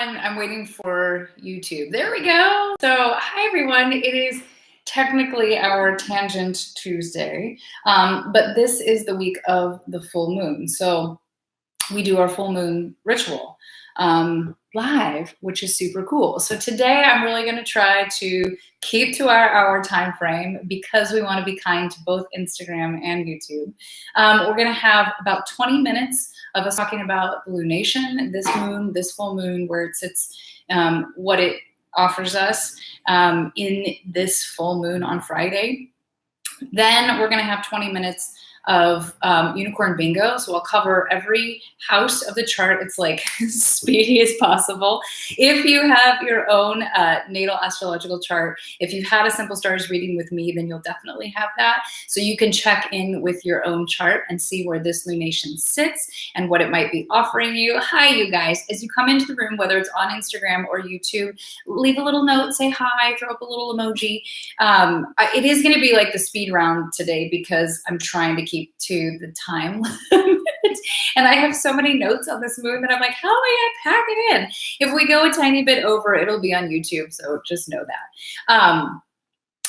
I'm waiting for YouTube. There we go. So, hi everyone. It is technically our Tangent Tuesday, but this is the week of the full moon. So we do our full moon ritual live, which is super cool. So today I'm really going to try to keep to our hour time frame because we want to be kind to both Instagram and YouTube. We're going to have about 20 minutes of us talking about the lunation, this moon, this full moon, where it sits, what it offers us in this full moon on Friday. Then we're going to have 20 minutes of unicorn bingo. So I'll cover every house of the chart. It's like as speedy as possible. If you have your own natal astrological chart, if you've had a simple stars reading with me, then you'll definitely have that. So you can check in with your own chart and see where this lunation sits and what it might be offering you. Hi, you guys. As you come into the room, whether it's on Instagram or YouTube, leave a little note, say hi, throw up a little emoji. It is going to be like the speed round today because I'm trying to keep to the time limit. And I have so many notes on this moon that I'm like, how am I going to pack it in? If we go a tiny bit over, it'll be on YouTube. So just know that.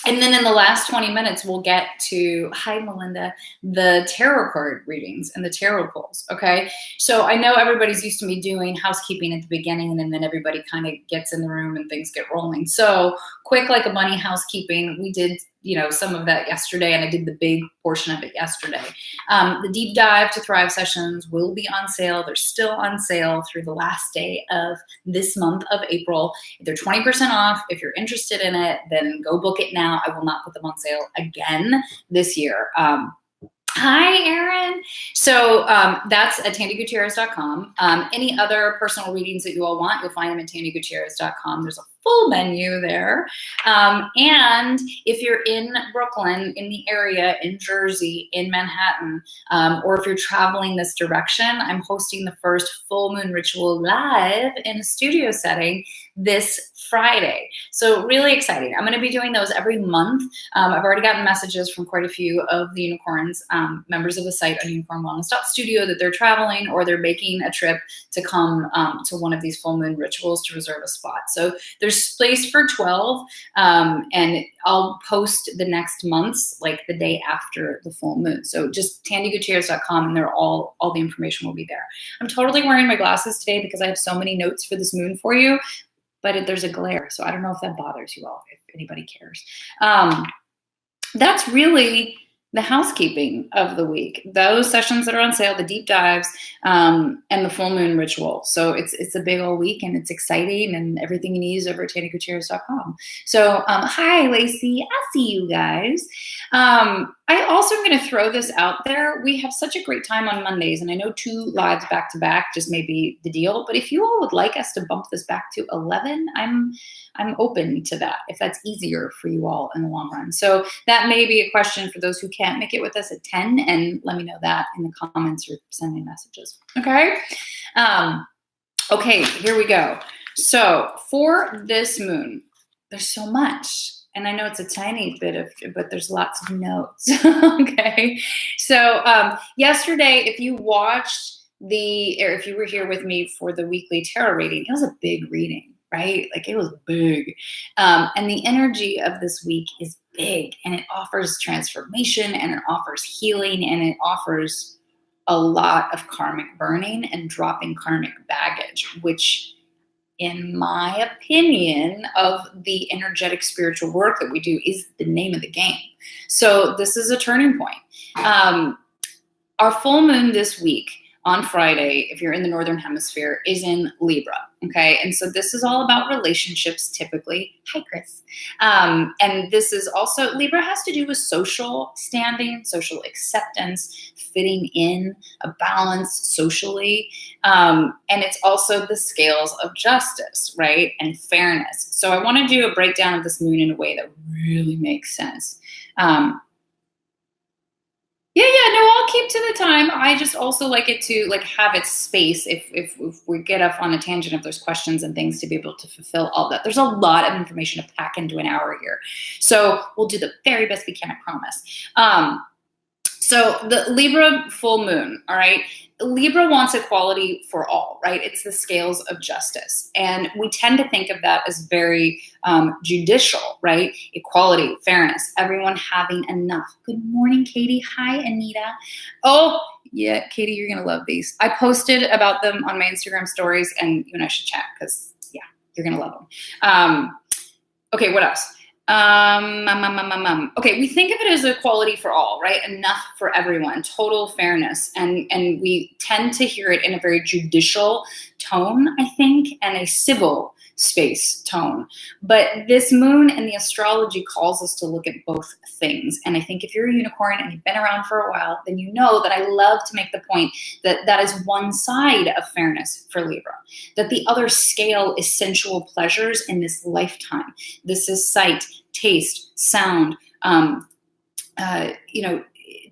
And then in the last 20 minutes, we'll get to, hi, Melinda, the tarot card readings and the tarot pulls, okay? So I know everybody's used to me doing housekeeping at the beginning, and then everybody kind of gets in the room and things get rolling. So quick like a bunny housekeeping. We did, some of that yesterday, and I did the big portion of it yesterday. The deep dive to Thrive sessions will be on sale. They're still on sale through the last day of this month of April. They're 20% off. If you're interested in it, then go book it now. I will not put them on sale again this year. Hi, Erin. So that's at tandygutierrez.com. Any other personal readings that you all want, you'll find them at tandygutierrez.com. There's a full menu there. And if you're in Brooklyn, in the area, in Jersey, in Manhattan, or if you're traveling this direction, I'm hosting the first full moon ritual live in a studio setting this Friday. So really exciting. I'm going to be doing those every month. I've already gotten messages from quite a few of the unicorns, members of the site on UnicornWellness.Studio, that they're traveling or they're making a trip to come to one of these full moon rituals to reserve a spot. So there's space for 12, and I'll post the next month's, like the day after the full moon. So just tandygutierrez.com, and they're all the information will be there. I'm totally wearing my glasses today because I have so many notes for this moon for you, but there's a glare, so I don't know if that bothers you all, if anybody cares. That's really the housekeeping of the week. Those sessions that are on sale, the deep dives, and the full moon ritual. So it's a big old week, and it's exciting, and everything you need is over at tandygutierrez.com. So hi, Lacey. I see you guys. I also am going to throw this out there. We have such a great time on Mondays, and I know 2 lives back to back just may be the deal. But if you all would like us to bump this back to 11, I'm open to that if that's easier for you all in the long run. So that may be a question for those who can't make it with us at 10, and let me know that in the comments or send me messages. Okay. Okay, here we go. So for this moon, there's so much. And I know it's a tiny bit but there's lots of notes. Okay. So yesterday, if you watched or if you were here with me for the weekly tarot reading, it was a big reading, right? Like, it was big. And the energy of this week is big, and it offers transformation, and it offers healing, and it offers a lot of karmic burning and dropping karmic baggage, which, in my opinion, of the energetic spiritual work that we do, is the name of the game. So this is a turning point. Our full moon this week on Friday, if you're in the Northern Hemisphere, is in Libra, okay? And so this is all about relationships typically. Hi, Chris. And this is also, Libra has to do with social standing, social acceptance, fitting in, a balance socially. And it's also the scales of justice, right? And fairness. So I want to do a breakdown of this moon in a way that really makes sense. No, I'll keep to the time. I just also like it to have its space if we get off on a tangent, if there's questions and things, to be able to fulfill all that. There's a lot of information to pack into an hour here. So we'll do the very best we can, I promise. So the Libra full moon, all right? Libra wants equality for all, right? It's the scales of justice. And we tend to think of that as very judicial, right? Equality, fairness, everyone having enough. Good morning, Katie. Hi, Anita. Oh, yeah, Katie, you're going to love these. I posted about them on my Instagram stories, and you and I should chat because, yeah, you're going to love them. Okay, what else? Okay, we think of it as equality for all, right? Enough for everyone, total fairness. And we tend to hear it in a very judicial tone, I think, and a civil space tone. But this moon and the astrology calls us to look at both things. And I think if you're a unicorn and you've been around for a while, then you know that I love to make the point that that is one side of fairness for Libra, that the other scale is sensual pleasures in this lifetime. This is sight, taste, sound,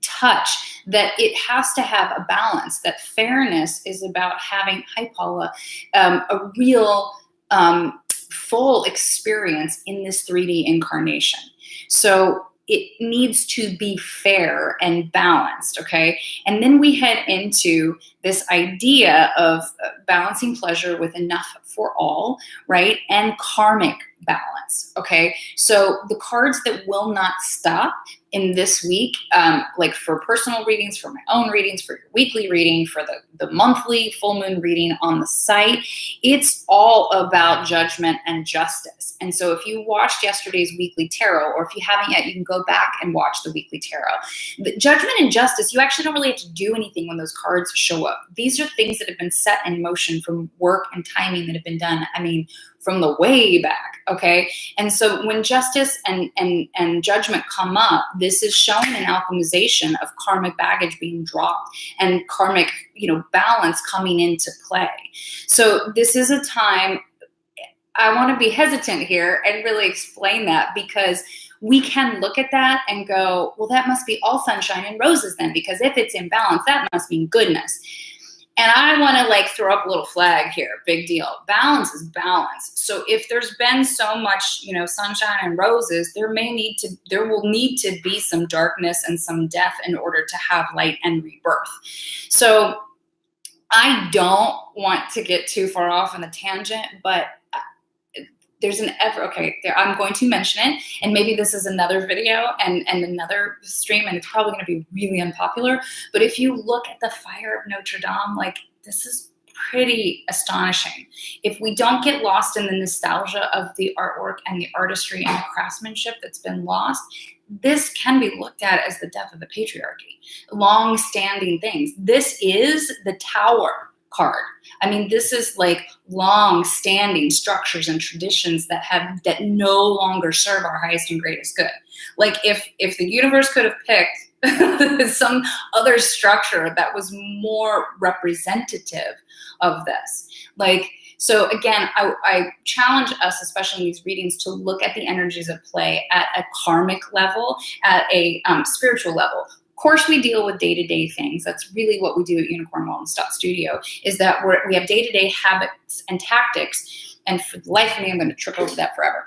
touch, that it has to have a balance, that fairness is about having, hi Paula, a real full experience in this 3D incarnation. So it needs to be fair and balanced, okay? And then we head into this idea of balancing pleasure with enough for all, right? And karmic balance, okay? So the cards that will not stop in this week, like for personal readings, for my own readings, for your weekly reading, for the monthly full moon reading on the site, it's all about judgment and justice. And so if you watched yesterday's weekly tarot, or if you haven't yet, you can go back and watch the weekly tarot. The judgment and justice, you actually don't really have to do anything when those cards show up. These are things that have been set in motion from work and timing that have been done, I mean, from the way back, okay? And so when justice and judgment come up, this is showing an alchemization of karmic baggage being dropped and karmic, balance coming into play. So this is a time, I want to be hesitant here and really explain that, because we can look at that and go, well, that must be all sunshine and roses then, because if it's in balance, that must mean goodness. And I want to throw up a little flag here, big deal. Balance is balance. So if there's been so much, sunshine and roses, there will need to be some darkness and some death in order to have light and rebirth. So I don't want to get too far off on the tangent, but there's I'm going to mention it, and maybe this is another video and another stream, and it's probably going to be really unpopular, but if you look at the fire of Notre Dame, this is pretty astonishing. If we don't get lost in the nostalgia of the artwork and the artistry and the craftsmanship that's been lost, this can be looked at as the death of the patriarchy. Long-standing things. This is the Tower card. I mean, this is long-standing structures and traditions that no longer serve our highest and greatest good. If the universe could have picked some other structure that was more representative of this, so again, I challenge us, especially in these readings, to look at the energies at play at a karmic level, at a spiritual level. Of course, we deal with day-to-day things. That's really what we do at UnicornWellness.Studio, is that we have day-to-day habits and tactics. And for the life of me, I'm going to trip over that forever,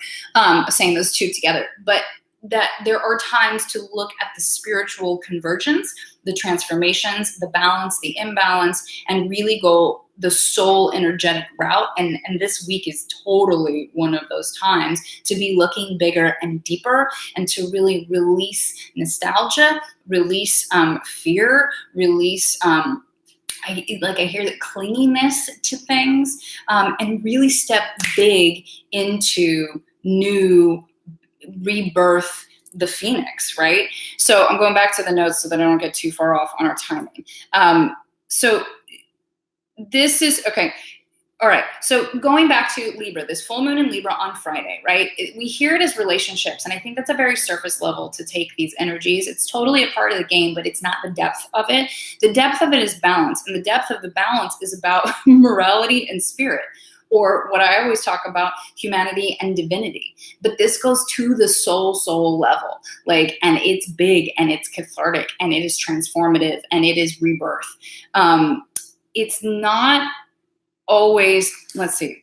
saying those two together. But that there are times to look at the spiritual convergence, the transformations, the balance, the imbalance, and really go the soul energetic route. And this week is totally one of those times to be looking bigger and deeper, and to really release nostalgia, release fear, release I hear the clinginess to things, and really step big into new rebirth, the phoenix, right? So I'm going back to the notes so that I don't get too far off on our timing. So this is, okay. All right. So going back to Libra, this full moon in Libra on Friday, right? We hear it as relationships. And I think that's a very surface level to take these energies. It's totally a part of the game, but it's not the depth of it. The depth of it is balance. And the depth of the balance is about morality and spirit, or what I always talk about, humanity and divinity. But this goes to the soul level, and it's big, and it's cathartic, and it is transformative, and it is rebirth. It's not always, let's see.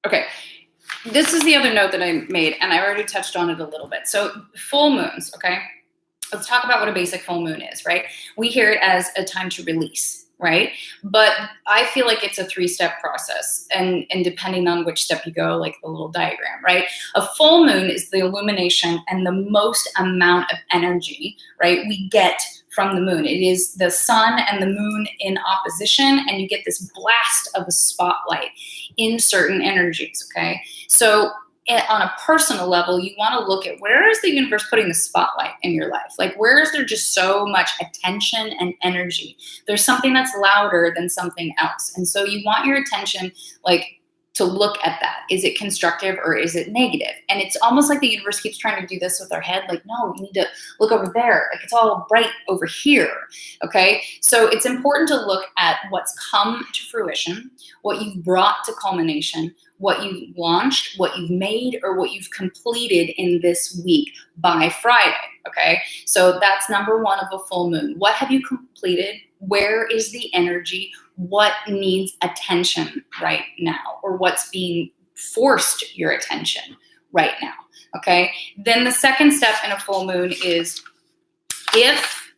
Okay, this is the other note that I made, and I already touched on it a little bit. So full moons, okay? let's talk about what a basic full moon is, right? We hear it as a time to release, right? But I feel like it's a 3-step process, and depending on which step you go, like the little diagram, right? A full moon is the illumination and the most amount of energy, right, we get from the moon. It is the sun and the moon in opposition, and you get this blast of a spotlight in certain energies, okay? So on a personal level, you want to look at where is the universe putting the spotlight in your life? Like, where is there just so much attention and energy? There's something that's louder than something else. And so you want your attention, like, to look at that. Is it constructive or is it negative? And it's almost like the universe keeps trying to do this with our head. Like, no, you need to look over there. Like, it's all bright over here. Okay. So it's important to look at what's come to fruition, what you've brought to culmination, what you've launched, what you've made, or what you've completed in this week by Friday. Okay. So that's number one of a full moon. What have you completed? Where is the energy? What needs attention right now, or what's being forced your attention right now? Okay. Then the second step in a full moon is if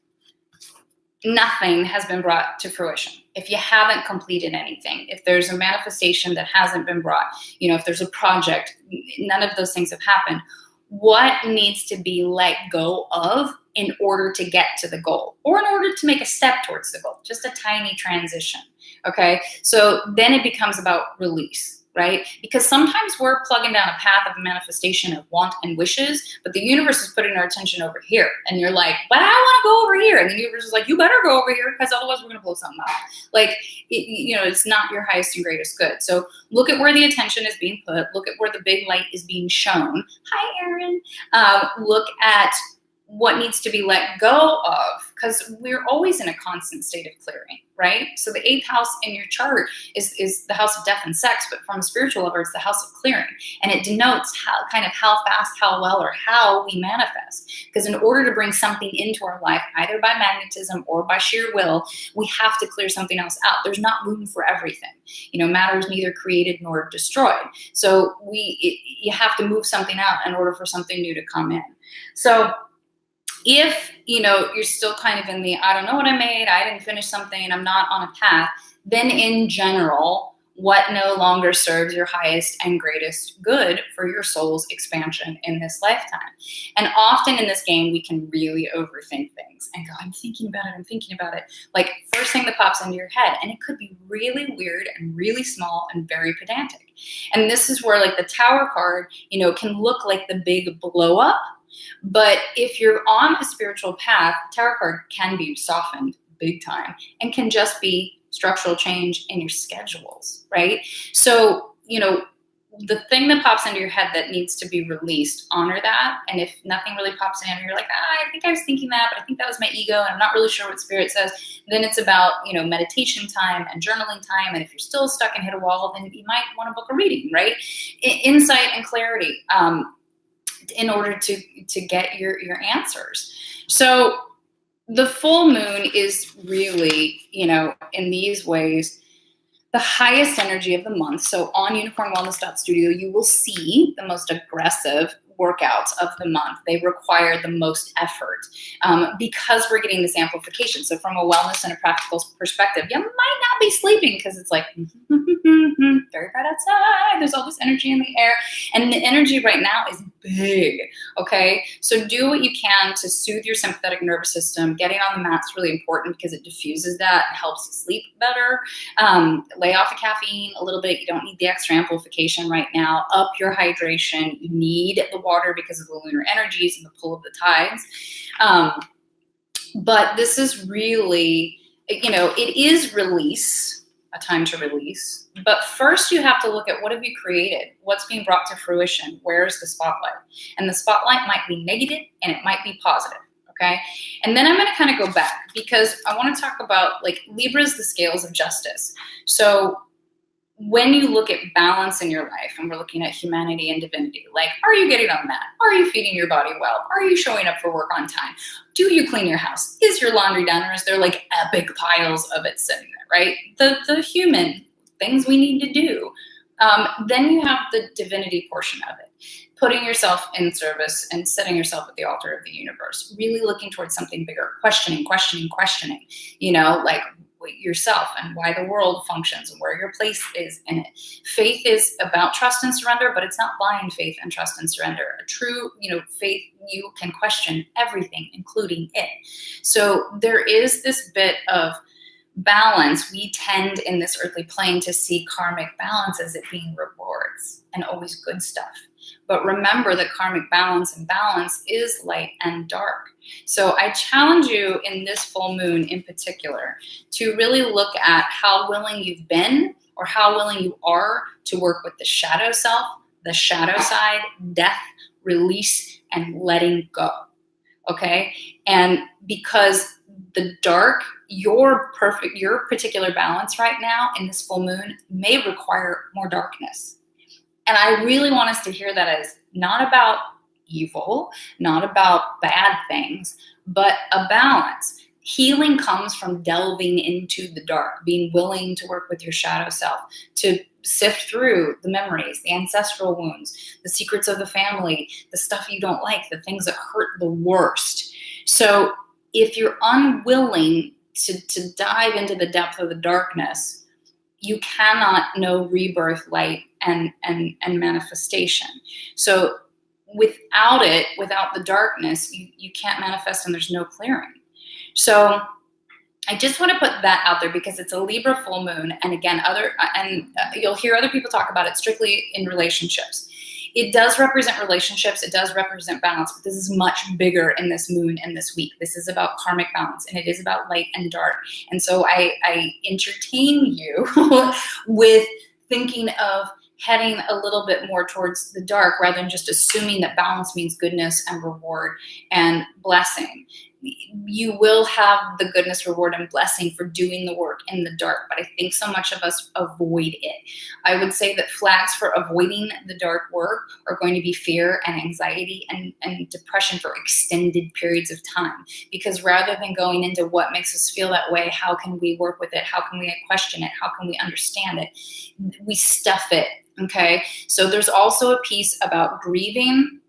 nothing has been brought to fruition, if you haven't completed anything, if there's a manifestation that hasn't been brought, if there's a project, none of those things have happened, what needs to be let go of in order to get to the goal, or in order to make a step towards the goal, just a tiny transition, okay? So then it becomes about release, right? Because sometimes we're plugging down a path of a manifestation of want and wishes, but the universe is putting our attention over here. And you're like, but I want to go over here. And the universe is like, you better go over here, because otherwise we're going to blow something up. Like, it's not your highest and greatest good. So look at where the attention is being put. Look at where the big light is being shown. Hi, Erin. Look at what needs to be let go of, because we're always in a constant state of clearing, right? So the 8th house in your chart is the house of death and sex, but from a spiritual level, it's the house of clearing. And it denotes how fast, how well, or how we manifest. Because in order to bring something into our life, either by magnetism or by sheer will, we have to clear something else out. There's not room for everything. Matter is neither created nor destroyed. So you have to move something out in order for something new to come in. So if, you're still kind of in the, I don't know what I made, I didn't finish something, I'm not on a path, then in general, what no longer serves your highest and greatest good for your soul's expansion in this lifetime. And often in this game, we can really overthink things and go, I'm thinking about it. Like, first thing that pops into your head, and it could be really weird and really small and very pedantic. And this is where, like, the Tower card, can look like the big blow up. But if you're on a spiritual path, tarot card can be softened big time and can just be structural change in your schedules, right? So, the thing that pops into your head that needs to be released, honor that. And if nothing really pops in and you're like, I think I was thinking that, but I think that was my ego and I'm not really sure what spirit says, then it's about, meditation time and journaling time. And if you're still stuck and hit a wall, then you might want to book a reading, right? Insight and clarity. In order to get your answers. So the full moon is really, in these ways, the highest energy of the month. So on UnicornWellness.Studio, you will see the most aggressive workouts of the month. They require the most effort because we're getting this amplification. So from a wellness and a practical perspective, you might not be sleeping because it's like very bright outside. There's all this energy in the air, and the energy right now is big. Okay, so do what you can to soothe your sympathetic nervous system. Getting on the mat is really important because it diffuses that, helps you sleep better. Lay off the caffeine a little bit. You don't need the extra amplification right now. Up your hydration. You need the water because of the lunar energies and the pull of the tides. But this is really, it is release, a time to release. But first you have to look at what have you created? What's being brought to fruition? Where's the spotlight? And the spotlight might be negative and it might be positive. Okay. And then I'm going to kind of go back because I want to talk about, like, Libra is the scales of justice. So when you look at balance in your life, and we're looking at humanity and divinity, like, are you getting on the mat? Are you feeding your body well? Are you showing up for work on time? Do you clean your house? Is your laundry done, or is there like epic piles of it sitting there, right? The human things we need to do. Then you have the divinity portion of it, putting yourself in service and setting yourself at the altar of the universe, really looking towards something bigger, questioning, like yourself and why the world functions and where your place is in it. Faith is about trust and surrender, but it's not blind faith and trust and surrender. A true, faith, you can question everything, including it. So there is this bit of balance. We tend in this earthly plane to see karmic balance as it being rewards and always good stuff. But remember that karmic balance and balance is light and dark. So I challenge you in this full moon in particular to really look at how willing you've been or how willing you are to work with the shadow self, the shadow side, death, release, and letting go. Okay? And because the dark, your particular balance right now in this full moon may require more darkness. And I really want us to hear that as not about evil, not about bad things, but a balance. Healing comes from delving into the dark, being willing to work with your shadow self, to sift through the memories, the ancestral wounds, the secrets of the family, the stuff you don't like, the things that hurt the worst. So if you're unwilling to dive into the depth of the darkness, you cannot know rebirth, light, and manifestation. So without it, without the darkness, you can't manifest, and there's no clearing. So I just want to put that out there because it's a Libra full moon, and again, you'll hear other people talk about it strictly in relationships. It does represent relationships. It does represent balance, but this is much bigger in this moon and this week. This is about karmic balance, and it is about light and dark. And so I entertain you with thinking of heading a little bit more towards the dark rather than just assuming that balance means goodness and reward and blessing. You will have the goodness, reward, and blessing for doing the work in the dark, but I think so much of us avoid it. I would say that flags for avoiding the dark work are going to be fear and anxiety and depression for extended periods of time. Because rather than going into what makes us feel that way, how can we work with it? How can we question it? How can we understand it? We stuff it, okay? So there's also a piece about grieving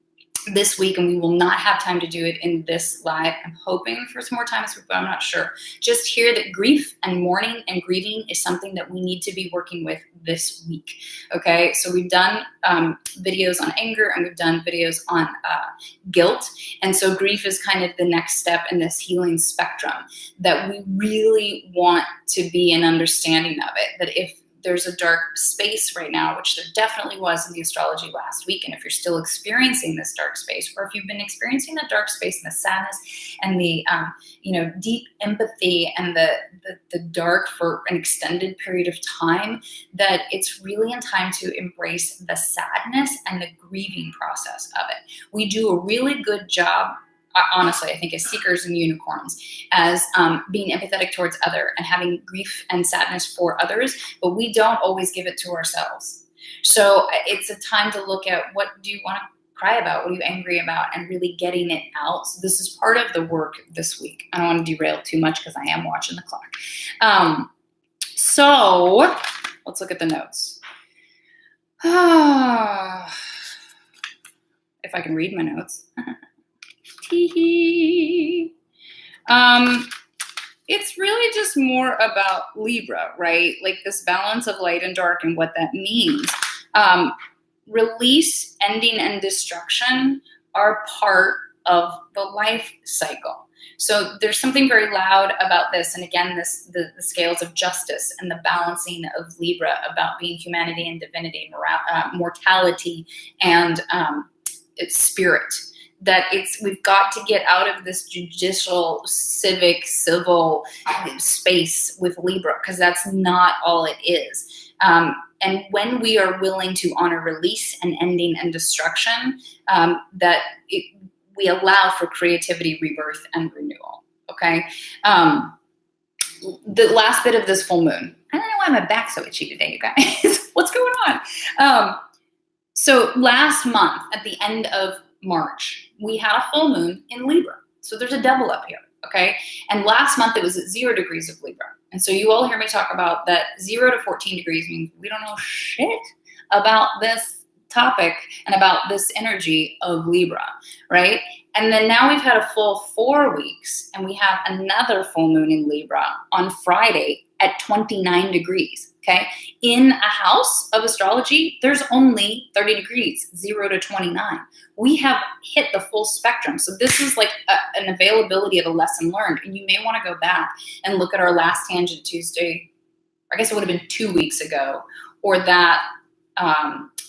this week, and we will not have time to do it in this live. I'm hoping for some more time this week, but I'm not sure. Just hear that grief and mourning and grieving is something that we need to be working with this week. Okay, so we've done videos on anger, and we've done videos on guilt, and so grief is kind of the next step in this healing spectrum that we really want to be in understanding of it, that if there's a dark space right now, which there definitely was in the astrology last week. And if you're still experiencing this dark space, or if you've been experiencing that dark space and the sadness and the, deep empathy and the dark for an extended period of time, that it's really in time to embrace the sadness and the grieving process of it. We do a really good job, honestly, I think, as seekers and unicorns, as being empathetic towards other and having grief and sadness for others, but we don't always give it to ourselves. So it's a time to look at, what do you want to cry about? What are you angry about? And really getting it out. So this is part of the work this week. I don't want to derail too much because I am watching the clock. So let's look at the notes. If I can read my notes. It's really just more about Libra, right? Like this balance of light and dark and what that means. Release, ending, and destruction are part of the life cycle. So there's something very loud about this. And again, the scales of justice and the balancing of Libra about being humanity and divinity, mortality and spirit. That we've got to get out of this judicial, civic, civil space with Libra, because that's not all it is. And when we are willing to honor release and ending and destruction, we allow for creativity, rebirth, and renewal. Okay. The last bit of this full moon. I don't know why my back's so itchy today, you guys. What's going on? So last month, at the end of March, we had a full moon in Libra. So there's a double up here, okay? And last month it was at 0 degrees of Libra. And so you all hear me talk about that 0 to 14 degrees means we don't know shit about this topic and about this energy of Libra, right? And then now we've had a full 4 weeks, and we have another full moon in Libra on Friday at 29 degrees, okay? In a house of astrology, there's only 30 degrees, 0 to 29. We have hit the full spectrum. So this is like an availability of a lesson learned. And you may want to go back and look at our last Tangent Tuesday, I guess it would have been 2 weeks ago, or that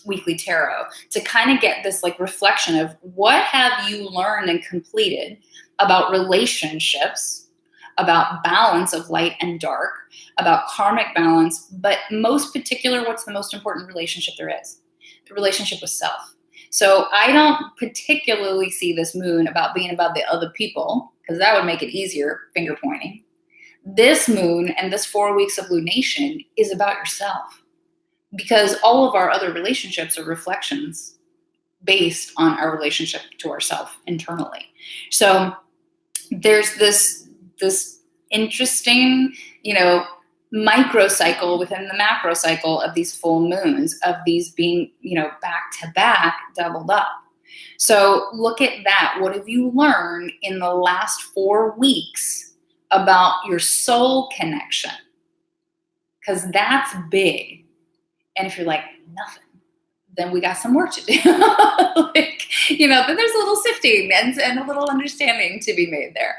weekly tarot, to kind of get this like reflection of what have you learned and completed about relationships, about balance of light and dark, about karmic balance, but most particular, what's the most important relationship there is? The relationship with self. So I don't particularly see this moon about being about the other people, because that would make it easier, finger pointing. This moon and this 4 weeks of lunation is about yourself, because all of our other relationships are reflections based on our relationship to ourselves internally. So there's this interesting, microcycle within the macro cycle of these full moons, of these being, back to back, doubled up. So look at that. What have you learned in the last 4 weeks about your soul connection? Because that's big. And if you're like, nothing, then we got some work to do. Then there's a little sifting and a little understanding to be made there.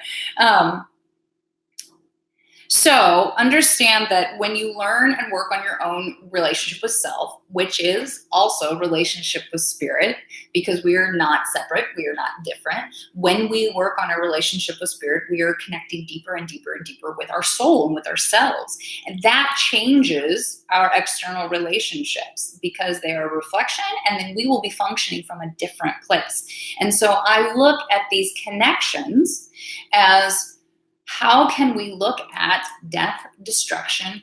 So understand that when you learn and work on your own relationship with self, which is also relationship with spirit, because we are not separate, we are not different. When we work on our relationship with spirit, we are connecting deeper and deeper and deeper with our soul and with ourselves. And that changes our external relationships, because they are a reflection, and then we will be functioning from a different place. And so I look at these connections as, how can we look at death, destruction,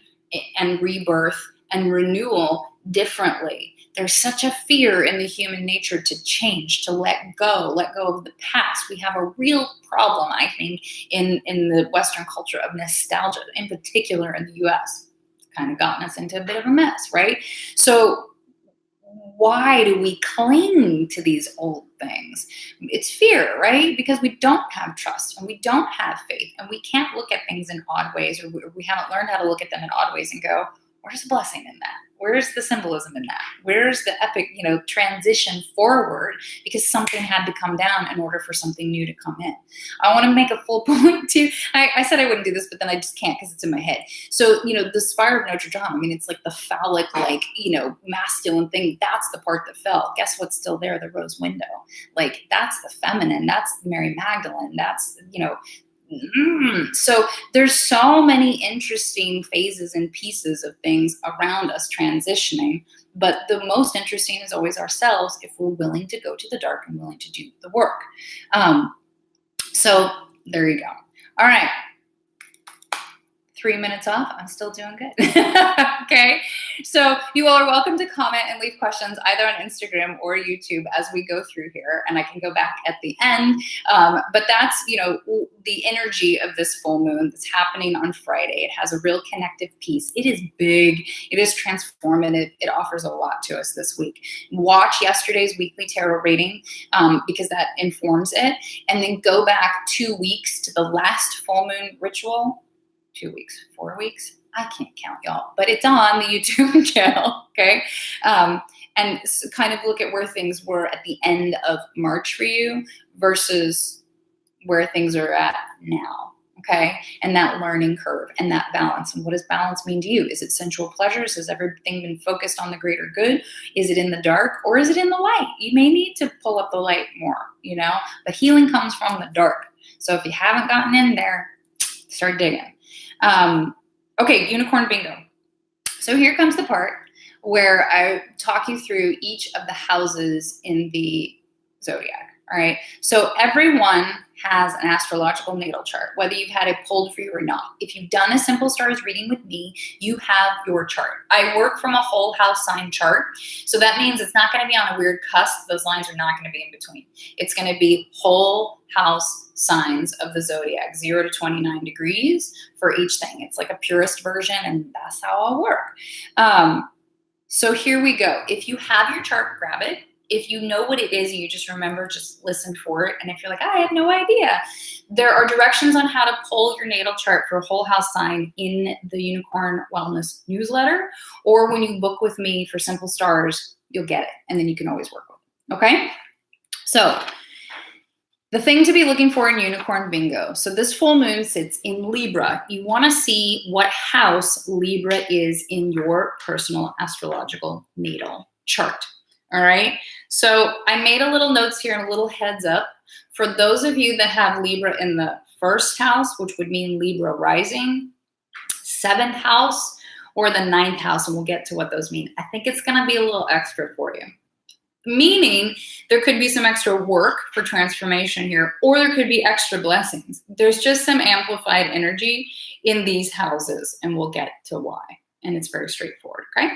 and rebirth and renewal differently? There's such a fear in the human nature to change, to let go of the past. We have a real problem, I think, in the Western culture of nostalgia, in particular in the US. It's kind of gotten us into a bit of a mess, right? So why do we cling to these old things? It's fear, right? Because we don't have trust, and we don't have faith, and we can't look at things in odd ways, or we haven't learned how to look at them in odd ways and go, where's the blessing in that? Where's the symbolism in that? Where's the epic, transition forward? Because something had to come down in order for something new to come in. I want to make a full point too. I said I wouldn't do this, but then I just can't, because it's in my head. So, the spire of Notre Dame, it's like the phallic, masculine thing. That's the part that fell. Guess what's still there? The rose window. That's the feminine. That's Mary Magdalene. That's, So there's so many interesting phases and pieces of things around us transitioning, but the most interesting is always ourselves, if we're willing to go to the dark and willing to do the work. So there you go. All right. 3 minutes off. I'm still doing good. Okay. So you all are welcome to comment and leave questions either on Instagram or YouTube as we go through here, and I can go back at the end. But that's, the energy of this full moon that's happening on Friday. It has a real connective piece. It is big. It is transformative. It offers a lot to us this week. Watch yesterday's weekly tarot reading because that informs it. And then go back 2 weeks to the last full moon ritual. 2 weeks, 4 weeks. I can't count, y'all, but it's on the YouTube channel, okay? And kind of look at where things were at the end of March for you versus where things are at now, okay? And that learning curve and that balance. And what does balance mean to you? Is it sensual pleasures? Has everything been focused on the greater good? Is it in the dark, or is it in the light? You may need to pull up the light more, but healing comes from the dark. So if you haven't gotten in there, start digging. Okay, unicorn bingo. So here comes the part where I talk you through each of the houses in the zodiac. All right. So everyone has an astrological natal chart, whether you've had it pulled for you or not. If you've done a simple stars reading with me, you have your chart. I work from a whole house sign chart. So that means it's not going to be on a weird cusp. Those lines are not going to be in between. It's going to be whole house signs of the zodiac, 0 to 29 degrees for each thing. It's like a purist version, and that's how I'll work. So here we go. If you have your chart, grab it. If you know what it is and you just remember, just listen for it. And if you're like, I have no idea, there are directions on how to pull your natal chart for a whole house sign in the Unicorn Wellness newsletter, or when you book with me for Simple Stars, you'll get it. And then you can always work with it. Okay? So the thing to be looking for in Unicorn Bingo. So this full moon sits in Libra. You want to see what house Libra is in your personal astrological natal chart. All right. So I made a little notes here and a little heads up. For those of you that have Libra in the first house, which would mean Libra rising, seventh house, or the ninth house, and we'll get to what those mean. I think it's going to be a little extra for you. Meaning there could be some extra work for transformation here, or there could be extra blessings. There's just some amplified energy in these houses, and we'll get to why. And it's very straightforward, okay?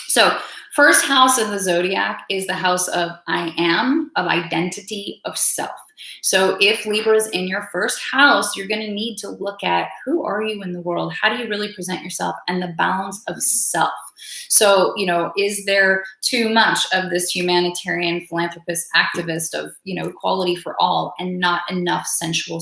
So first house of the zodiac is the house of I am, of identity, of self. So if Libra is in your first house, you're going to need to look at who are you in the world? How do you really present yourself? And the balance of self. So, is there too much of this humanitarian philanthropist activist of, equality for all and not enough sensual,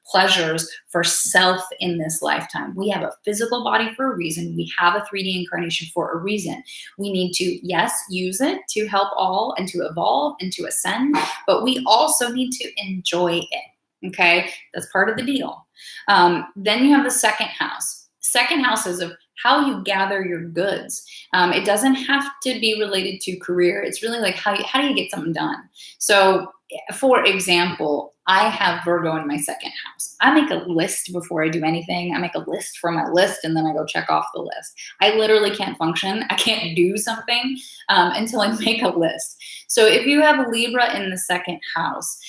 pleasures for self in this lifetime? We have a physical body for a reason. We have a 3D incarnation for a reason. We need to, yes, use it to help all and to evolve and to ascend, but we also need to enjoy it. Okay. That's part of the deal. Then you have the second house. Second house is of how you gather your goods. It doesn't have to be related to career. It's really like how do you get something done? So for example, I have Virgo in my second house. I make a list before I do anything. I make a list for my list and then I go check off the list. I literally can't function. I can't do something until I make a list. So if you have Libra in the second house,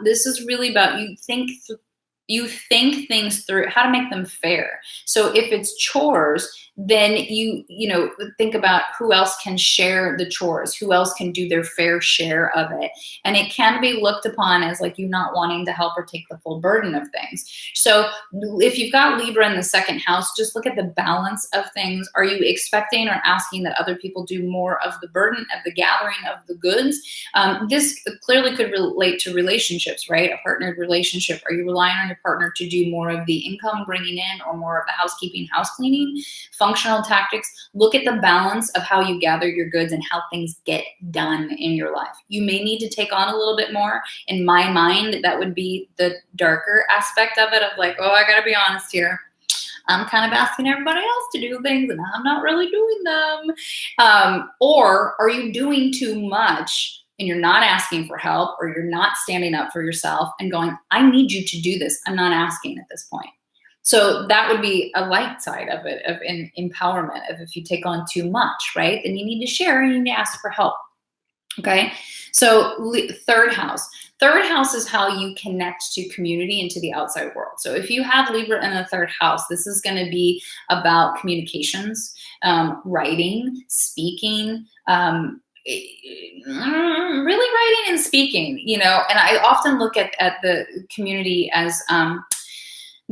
this is really about you think things through, how to make them fair. So if it's chores, then you think about who else can share the chores, who else can do their fair share of it. And it can be looked upon as like you not wanting to help or take the full burden of things. So if you've got Libra in the second house, just look at the balance of things. Are you expecting or asking that other people do more of the burden of the gathering of the goods? This clearly could relate to relationships, right? A partnered relationship. Are you relying on your partner to do more of the income bringing in or more of the housekeeping, house cleaning? Functional tactics. Look at the balance of how you gather your goods and how things get done in your life. You may need to take on a little bit more. In my mind, that would be the darker aspect of it, of like, oh, I gotta be honest here. I'm kind of asking everybody else to do things and I'm not really doing them. Or are you doing too much and you're not asking for help, or you're not standing up for yourself and going, I need you to do this. I'm not asking at this point. So that would be a light side of it, of empowerment, of if you take on too much, right? Then you need to share and you need to ask for help. Okay. So third house. Third house is how you connect to community and to the outside world. So if you have Libra in the third house, this is going to be about communications, writing, speaking, really writing and speaking, and I often look at the community as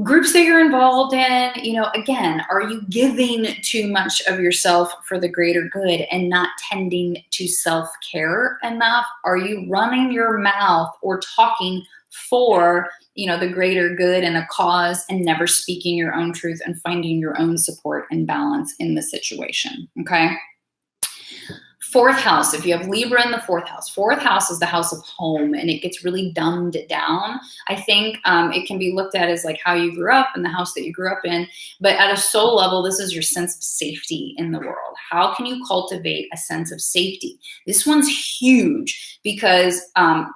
groups that you're involved in. Again, are you giving too much of yourself for the greater good and not tending to self-care enough? Are you running your mouth or talking for the greater good and a cause and never speaking your own truth and finding your own support and balance in the situation? Okay. Fourth house, if you have Libra in the fourth house is the house of home, and it gets really dumbed down. I think it can be looked at as like how you grew up and the house that you grew up in, but at a soul level, this is your sense of safety in the world. How can you cultivate a sense of safety? This one's huge because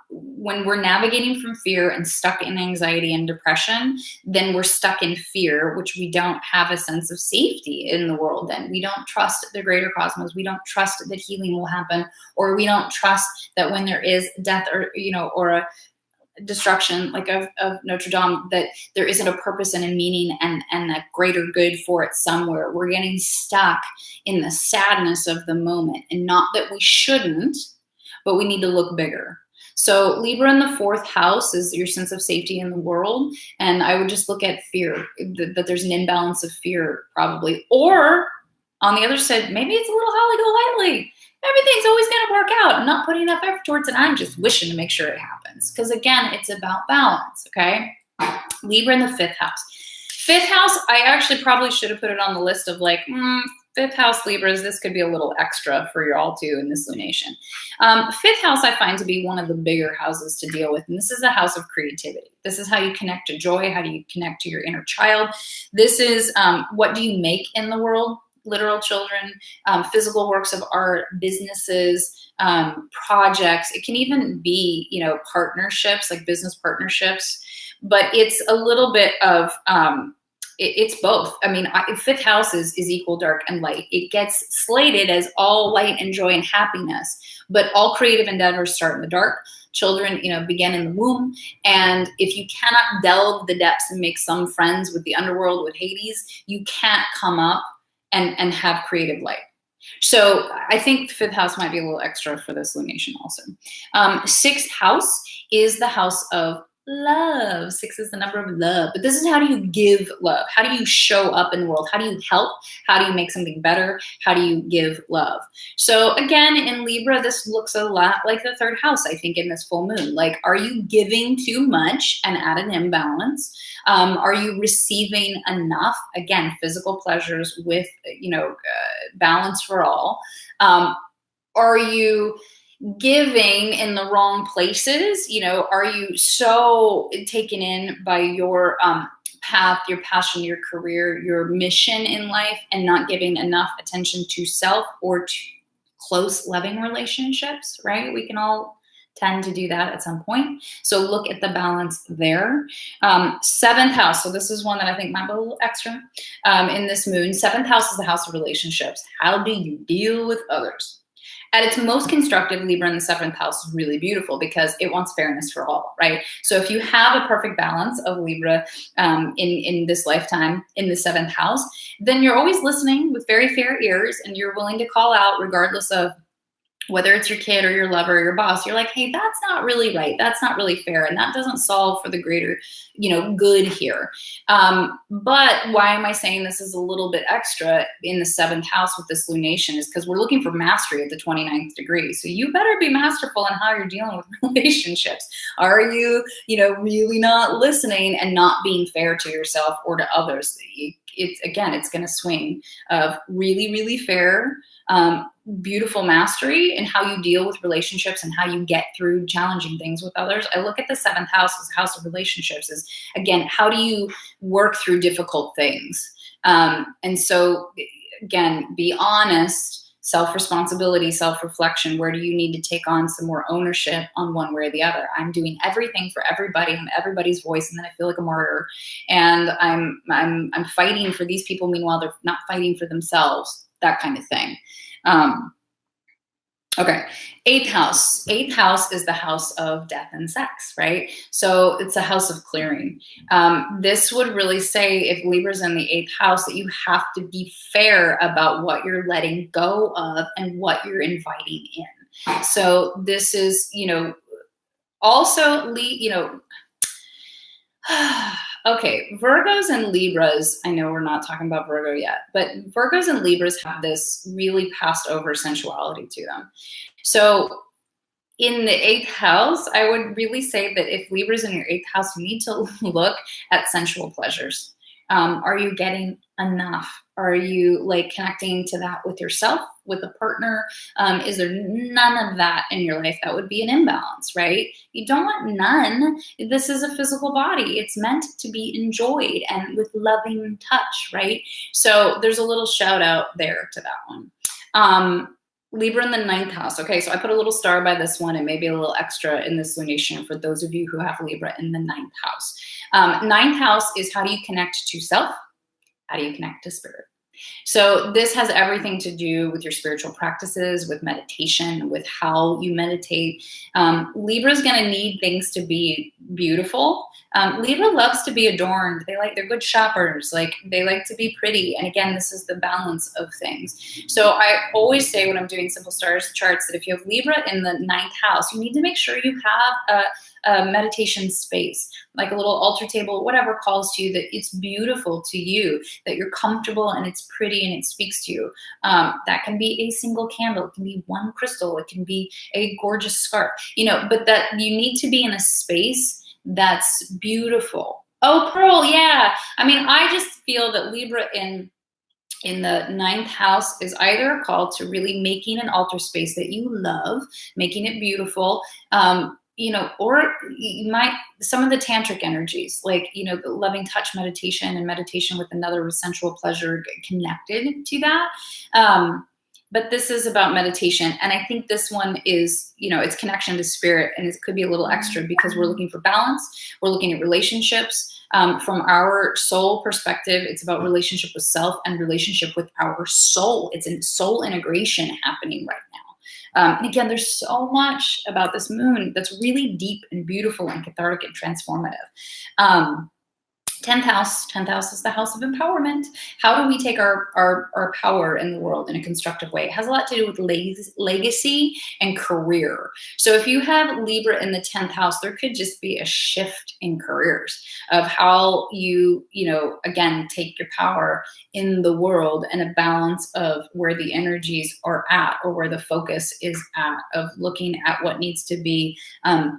when we're navigating from fear and stuck in anxiety and depression, then we're stuck in fear, which we don't have a sense of safety in the world. Then we don't trust the greater cosmos. We don't trust that healing will happen, or we don't trust that when there is death or a destruction like of Notre Dame, that there isn't a purpose and a meaning and a greater good for it somewhere. We're getting stuck in the sadness of the moment, and not that we shouldn't, but we need to look bigger. So Libra in the fourth house is your sense of safety in the world. And I would just look at fear, that there's an imbalance of fear probably, or On the other side, maybe it's a little holly-go-lightly. Everything's always going to work out. I'm not putting enough effort towards it. I'm just wishing to make sure it happens. Because again, it's about balance, okay? Libra in the 5th house. 5th house, I actually probably should have put it on the list of like, 5th house Libras, this could be a little extra for y'all too in this lunation. 5th house I find to be one of the bigger houses to deal with. And this is a house of creativity. This is how you connect to joy. How do you connect to your inner child? This is what do you make in the world? Literal children, physical works of art, businesses, projects. It can even be, partnerships, like business partnerships. But it's a little bit of, it's both. I mean, 5th house is equal dark and light. It gets slated as all light and joy and happiness, but all creative endeavors start in the dark. Children, begin in the womb. And if you cannot delve the depths and make some friends with the underworld, with Hades, you can't come up and have creative light. So I think the 5th house might be a little extra for this lunation also. 6th house is the house of love. 6 is the number of love. But this is how do you give love? How do you show up in the world? How do you help? How do you make something better? How do you give love? So again, in Libra, this looks a lot like the 3rd house, I think, in this full moon. Like, are you giving too much and at an imbalance? Are you receiving enough? Again, physical pleasures with, balance for all. Are you giving in the wrong places? Are you so taken in by your path, your passion, your career, your mission in life, and not giving enough attention to self or to close, loving relationships, right? We can all tend to do that at some point. So look at the balance there. 7th house. So this is one that I think might be a little extra in this moon. 7th house is the house of relationships. How do you deal with others? At its most constructive, Libra in the 7th house is really beautiful because it wants fairness for all, right? So if you have a perfect balance of Libra in this lifetime in the 7th house, then you're always listening with very fair ears and you're willing to call out regardless of whether it's your kid or your lover or your boss. You're like, hey, that's not really right. That's not really fair. And that doesn't solve for the greater, good here. But why am I saying this is a little bit extra in the 7th house with this lunation is because we're looking for mastery at the 29th degree. So you better be masterful in how you're dealing with relationships. Are you, really not listening and not being fair to yourself or to others? It's going to swing of really, really fair, beautiful mastery in how you deal with relationships and how you get through challenging things with others. I look at the 7th house as a house of relationships is, again, how do you work through difficult things? And so, again, be honest, self-responsibility, self-reflection. Where do you need to take on some more ownership on one way or the other? I'm doing everything for everybody. I'm everybody's voice, and then I feel like a martyr. And I'm fighting for these people. Meanwhile, they're not fighting for themselves. That kind of thing. Okay. 8th house. 8th house is the house of death and sex, right? So it's a house of clearing. This would really say, if Libra's in the 8th house, that you have to be fair about what you're letting go of and what you're inviting in. So this is, also, okay, Virgos and Libras, I know we're not talking about Virgo yet, but Virgos and Libras have this really passed over sensuality to them. So in the 8th house, I would really say that if Libra's in your 8th house, you need to look at sensual pleasures. Are you getting enough? Are you connecting to that with yourself, with a partner? Is there none of that in your life? That would be an imbalance, right? You don't want none. This is a physical body. It's meant to be enjoyed and with loving touch, right? So there's a little shout out there to that one. Libra in the 9th house. Okay, so I put a little star by this one and maybe a little extra in this lunation for those of you who have Libra in the 9th house. 9th house is how do you connect to self? How do you connect to spirit? So this has everything to do with your spiritual practices, with meditation, with how you meditate. Libra's going to need things to be beautiful. Libra loves to be adorned. They're good shoppers. They like to be pretty. And again, this is the balance of things. So I always say when I'm doing simple stars charts that if you have Libra in the 9th house, you need to make sure you have a meditation space, like a little altar table, whatever calls to you, that it's beautiful to you, that you're comfortable and it's pretty and it speaks to you. That can be a single candle. It can be one crystal. It can be a gorgeous scarf, but that you need to be in a space that's beautiful. Oh, Pearl, yeah. I mean, I just feel that Libra in the ninth house is either a call to really making an altar space that you love, making it beautiful, or you might, some of the tantric energies, like, the loving touch meditation and meditation with another sensual pleasure connected to that. But this is about meditation. And I think this one is, it's connection to spirit, and it could be a little extra because we're looking for balance. We're looking at relationships. From our soul perspective, it's about relationship with self and relationship with our soul. It's a soul integration happening right now. And again, there's so much about this moon that's really deep and beautiful and cathartic and transformative. 10th house is the house of empowerment. How do we take our power in the world in a constructive way? It has a lot to do with legacy and career. So if you have Libra in the 10th house, there could just be a shift in careers of how you, again, take your power in the world, and a balance of where the energies are at, or where the focus is at, of looking at what needs to be, I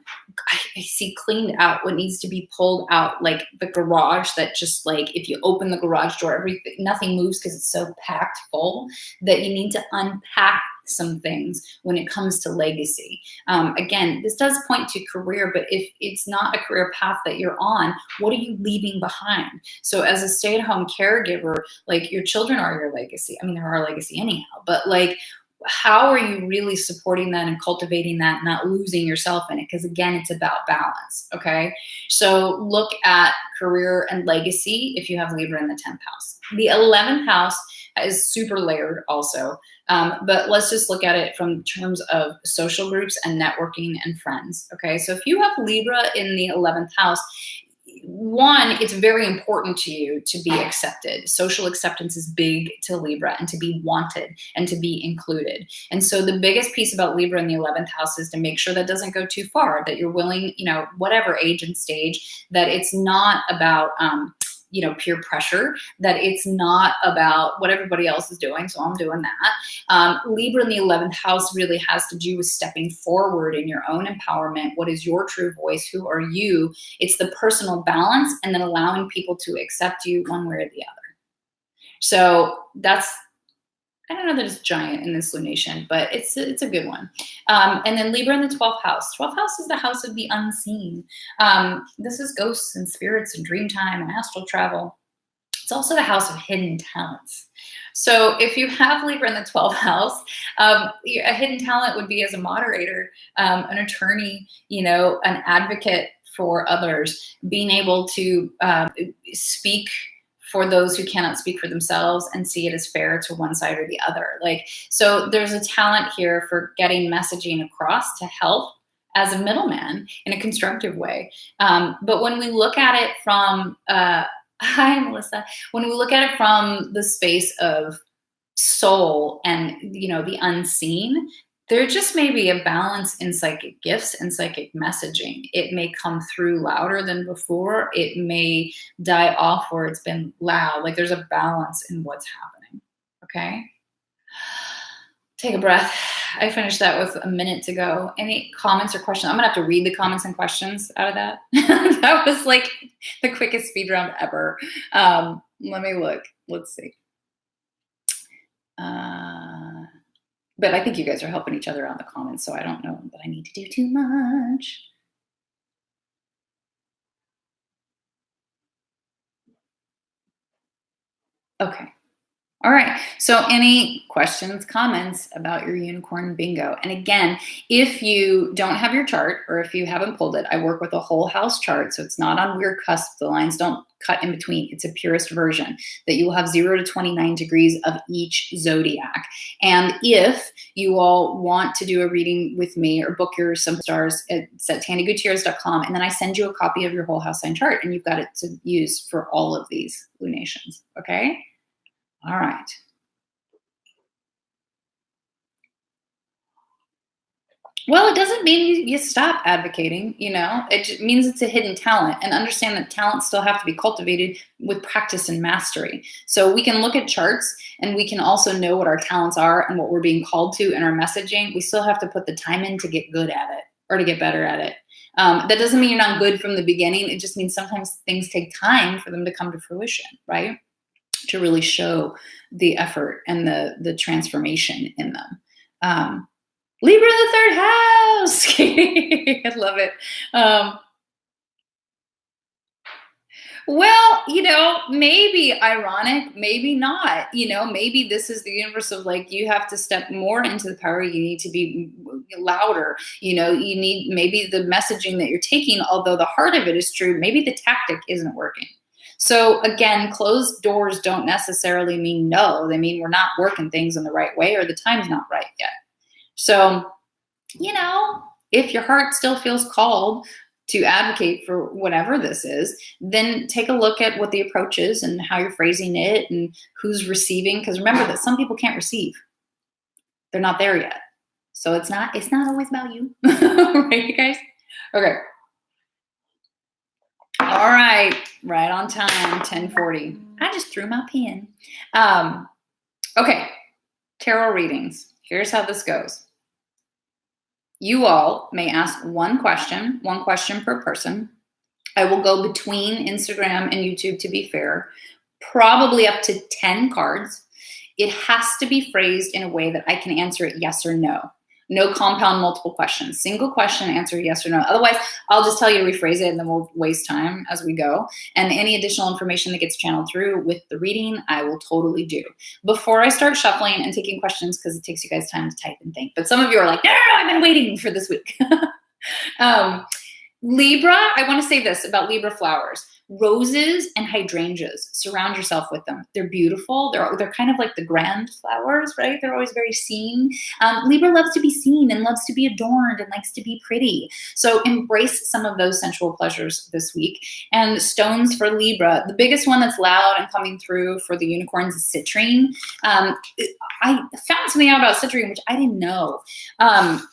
see cleaned out, what needs to be pulled out, like the garage that just, like, if you open the garage door, nothing moves because it's so packed full, that you need to unpack some things when it comes to legacy. Again, this does point to career, but if it's not a career path that you're on, what are you leaving behind? So as a stay-at-home caregiver, like, your children are your legacy. I mean, they're our legacy anyhow, but like, how are you really supporting that and cultivating that, not losing yourself in it? Because again, it's about balance. Okay. So look at career and legacy if you have Libra in the 10th house. The 11th house is super layered also. But let's just look at it from terms of social groups and networking and friends. Okay. So if you have Libra in the 11th house, one, it's very important to you to be accepted. Social acceptance is big to Libra, and to be wanted and to be included. And so the biggest piece about Libra in the 11th house is to make sure that doesn't go too far, that you're willing, whatever age and stage, that it's not about, peer pressure, that it's not about what everybody else is doing, so I'm doing that. Libra in the 11th house really has to do with stepping forward in your own empowerment. What is your true voice? Who are you? It's the personal balance, and then allowing people to accept you one way or the other. So that's, I don't know that it's giant in this lunation, but it's a good one. And then Libra in the 12th house. 12th house is the house of the unseen. This is ghosts and spirits and dream time and astral travel. It's also the house of hidden talents. So if you have Libra in the 12th house, a hidden talent would be as a moderator, an attorney, an advocate for others, being able to speak for those who cannot speak for themselves and see it as fair to one side or the other. Like, so there's a talent here for getting messaging across to help as a middleman in a constructive way. But when we look at it from, hi, Melissa, when we look at it from the space of soul and, the unseen, there just may be a balance in psychic gifts and psychic messaging. It may come through louder than before. It may die off where it's been loud. Like, there's a balance in what's happening. Okay. Take a breath. I finished that with a minute to go. Any comments or questions? I'm gonna have to read the comments and questions out of that. That was like the quickest speed round ever. Let me look. Let's see. But I think you guys are helping each other out in the comments, so I don't know that I need to do too much. Okay. All right. So any questions, comments about your unicorn bingo? And again, if you don't have your chart, or if you haven't pulled it, I work with a whole house chart. So it's not on weird cusp. The lines don't cut in between. It's a purest version that you will have 0 to 29 degrees of each zodiac. And if you all want to do a reading with me or book your some stars, it's at tannygutierrez.com. And then I send you a copy of your whole house sign chart, and you've got it to use for all of these lunations. Okay. All right. Well, it doesn't mean you stop advocating, it just means it's a hidden talent, and understand that talents still have to be cultivated with practice and mastery. So we can look at charts and we can also know what our talents are and what we're being called to in our messaging. We still have to put the time in to get good at it or to get better at it. That doesn't mean you're not good from the beginning. It just means sometimes things take time for them to come to fruition, right? To really show the effort and the transformation in them. Libra in the third house. I love it. Well, maybe ironic, maybe not. Maybe this is the universe of like, you have to step more into the power. You need to be louder. You need maybe the messaging that you're taking, although the heart of it is true, maybe the tactic isn't working. So again, closed doors don't necessarily mean no. They mean we're not working things in the right way or the time's not right yet. So, if your heart still feels called to advocate for whatever this is, then take a look at what the approach is and how you're phrasing it and who's receiving. Because remember that some people can't receive. They're not there yet. So it's not always about you. Right, you guys? Okay. All right. Right on time, 10:40. I just threw my pen. Okay. Tarot readings. Here's how this goes. You all may ask one question per person. I will go between Instagram and YouTube, to be fair, probably up to 10 cards. It has to be phrased in a way that I can answer it yes or no. No compound multiple questions. Single question, answer yes or no. Otherwise, I'll just tell you to rephrase it and then we'll waste time as we go. And any additional information that gets channeled through with the reading, I will totally do. Before I start shuffling and taking questions, because it takes you guys time to type and think, but some of you are like, no, I've been waiting for this week. Libra, I want to say this about Libra flowers. Roses and hydrangeas, surround yourself with them. They're beautiful. They're kind of like the grand flowers, right? They're always very seen. Libra loves to be seen and loves to be adorned and likes to be pretty. So embrace some of those sensual pleasures this week. And stones for Libra, the biggest one that's loud and coming through for the unicorns is citrine. I found something out about citrine, which I didn't know.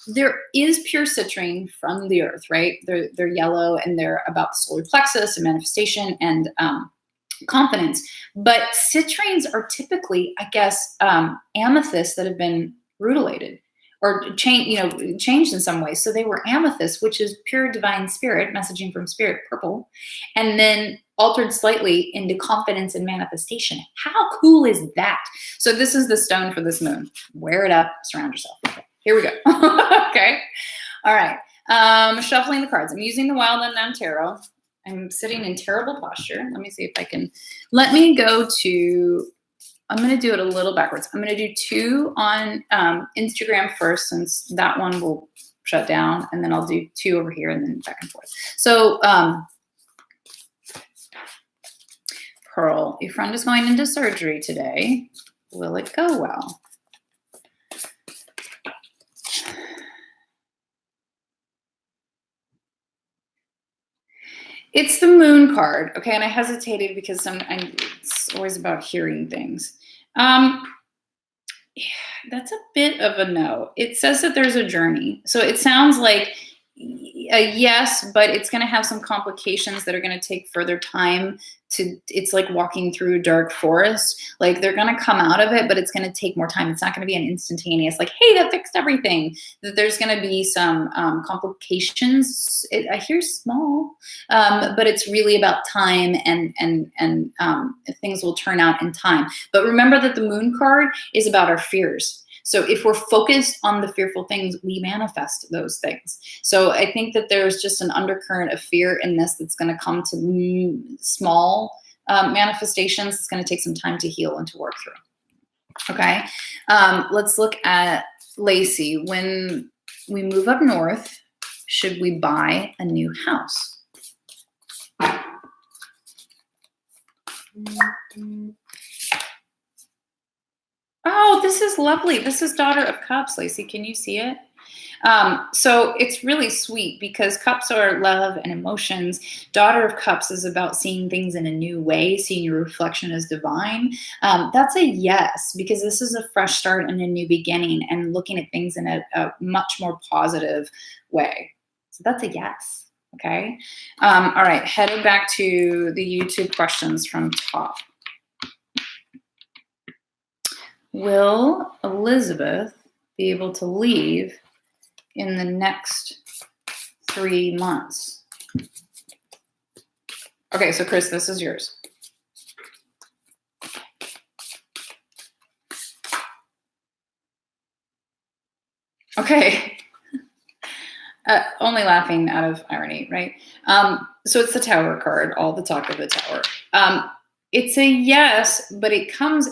There is pure citrine from the earth, right? They're yellow and they're about the solar plexus and manifestation and confidence. But citrines are typically, I guess, amethysts that have been rutilated or changed in some way. So they were amethyst, which is pure divine spirit, messaging from spirit, purple, and then altered slightly into confidence and manifestation. How cool is that? So this is the stone for this moon. Wear it up, surround yourself. Okay, here we go. Okay. All right. Shuffling the cards. I'm using the Wild Unknown Tarot. I'm sitting in terrible posture. Let me see if I can. I'm going to do it a little backwards. I'm going to do 2 on Instagram first, since that one will shut down. And then I'll do 2 over here and then back and forth. So, Pearl, your friend is going into surgery today. Will it go well? It's the moon card, okay? And I hesitated because it's always about hearing things. That's a bit of a no. It says that there's a journey. So it sounds like a yes, but it's going to have some complications that are going to take further time. It's like walking through a dark forest. Like, they're going to come out of it, but it's going to take more time. It's not going to be an instantaneous, like, hey, that fixed everything. That there's going to be some complications. I hear small, but it's really about time and things will turn out in time. But remember that the moon card is about our fears. So if we're focused on the fearful things, we manifest those things. So I think that there's just an undercurrent of fear in this that's going to come to small manifestations. It's going to take some time to heal and to work through. Okay. Let's look at Lacey. When we move up north, should we buy a new house? Oh, this is lovely. This is Daughter of Cups, Lacey. Can you see it? So it's really sweet because cups are love and emotions. Daughter of Cups is about seeing things in a new way, seeing your reflection as divine. That's a yes, because this is a fresh start and a new beginning and looking at things in a much more positive way. So that's a yes. Okay. All right. Headed back to the YouTube questions from top. Will Elizabeth be able to leave in the next 3 months? Okay, so Chris, this is yours. Okay. Only laughing out of irony, right? So it's the Tower card, all the talk of the Tower. It's a yes, but it comes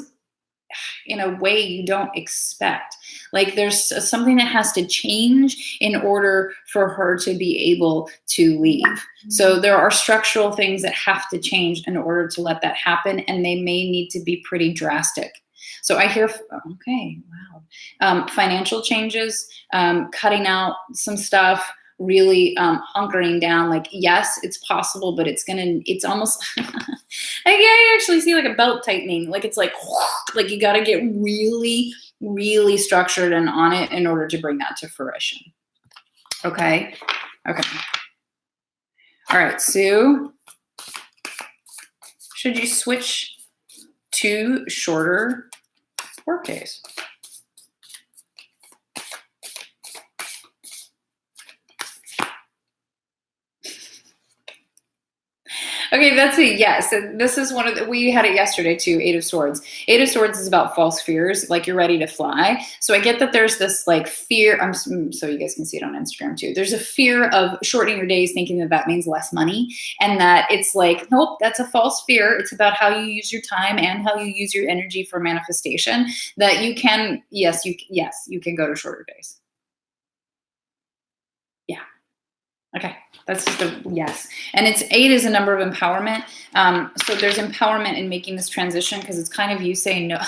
in a way you don't expect. Like there's something that has to change in order for her to be able to leave. So there are structural things that have to change in order to let that happen, and they may need to be pretty drastic. So I hear, okay, wow. Financial changes, cutting out some stuff, really hunkering down. Like, yes, it's possible, but it's almost, I actually see like a belt tightening. Like it's like you got to get really, really structured and on it in order to bring that to fruition. Okay. Okay. All right, Sue, should you switch to shorter work days? Okay, that's a yes. And this is one of we had it yesterday too, Eight of Swords. Eight of Swords is about false fears, like you're ready to fly. So I get that there's this like fear, so you guys can see it on Instagram too. There's a fear of shortening your days, thinking that means less money. And that it's like, nope, that's a false fear. It's about how you use your time and how you use your energy for manifestation, that you can, yes, you can go to shorter days. Yeah. Okay, that's just a yes. And it's 8 is a number of empowerment. So there's empowerment in making this transition, because it's kind of you saying no,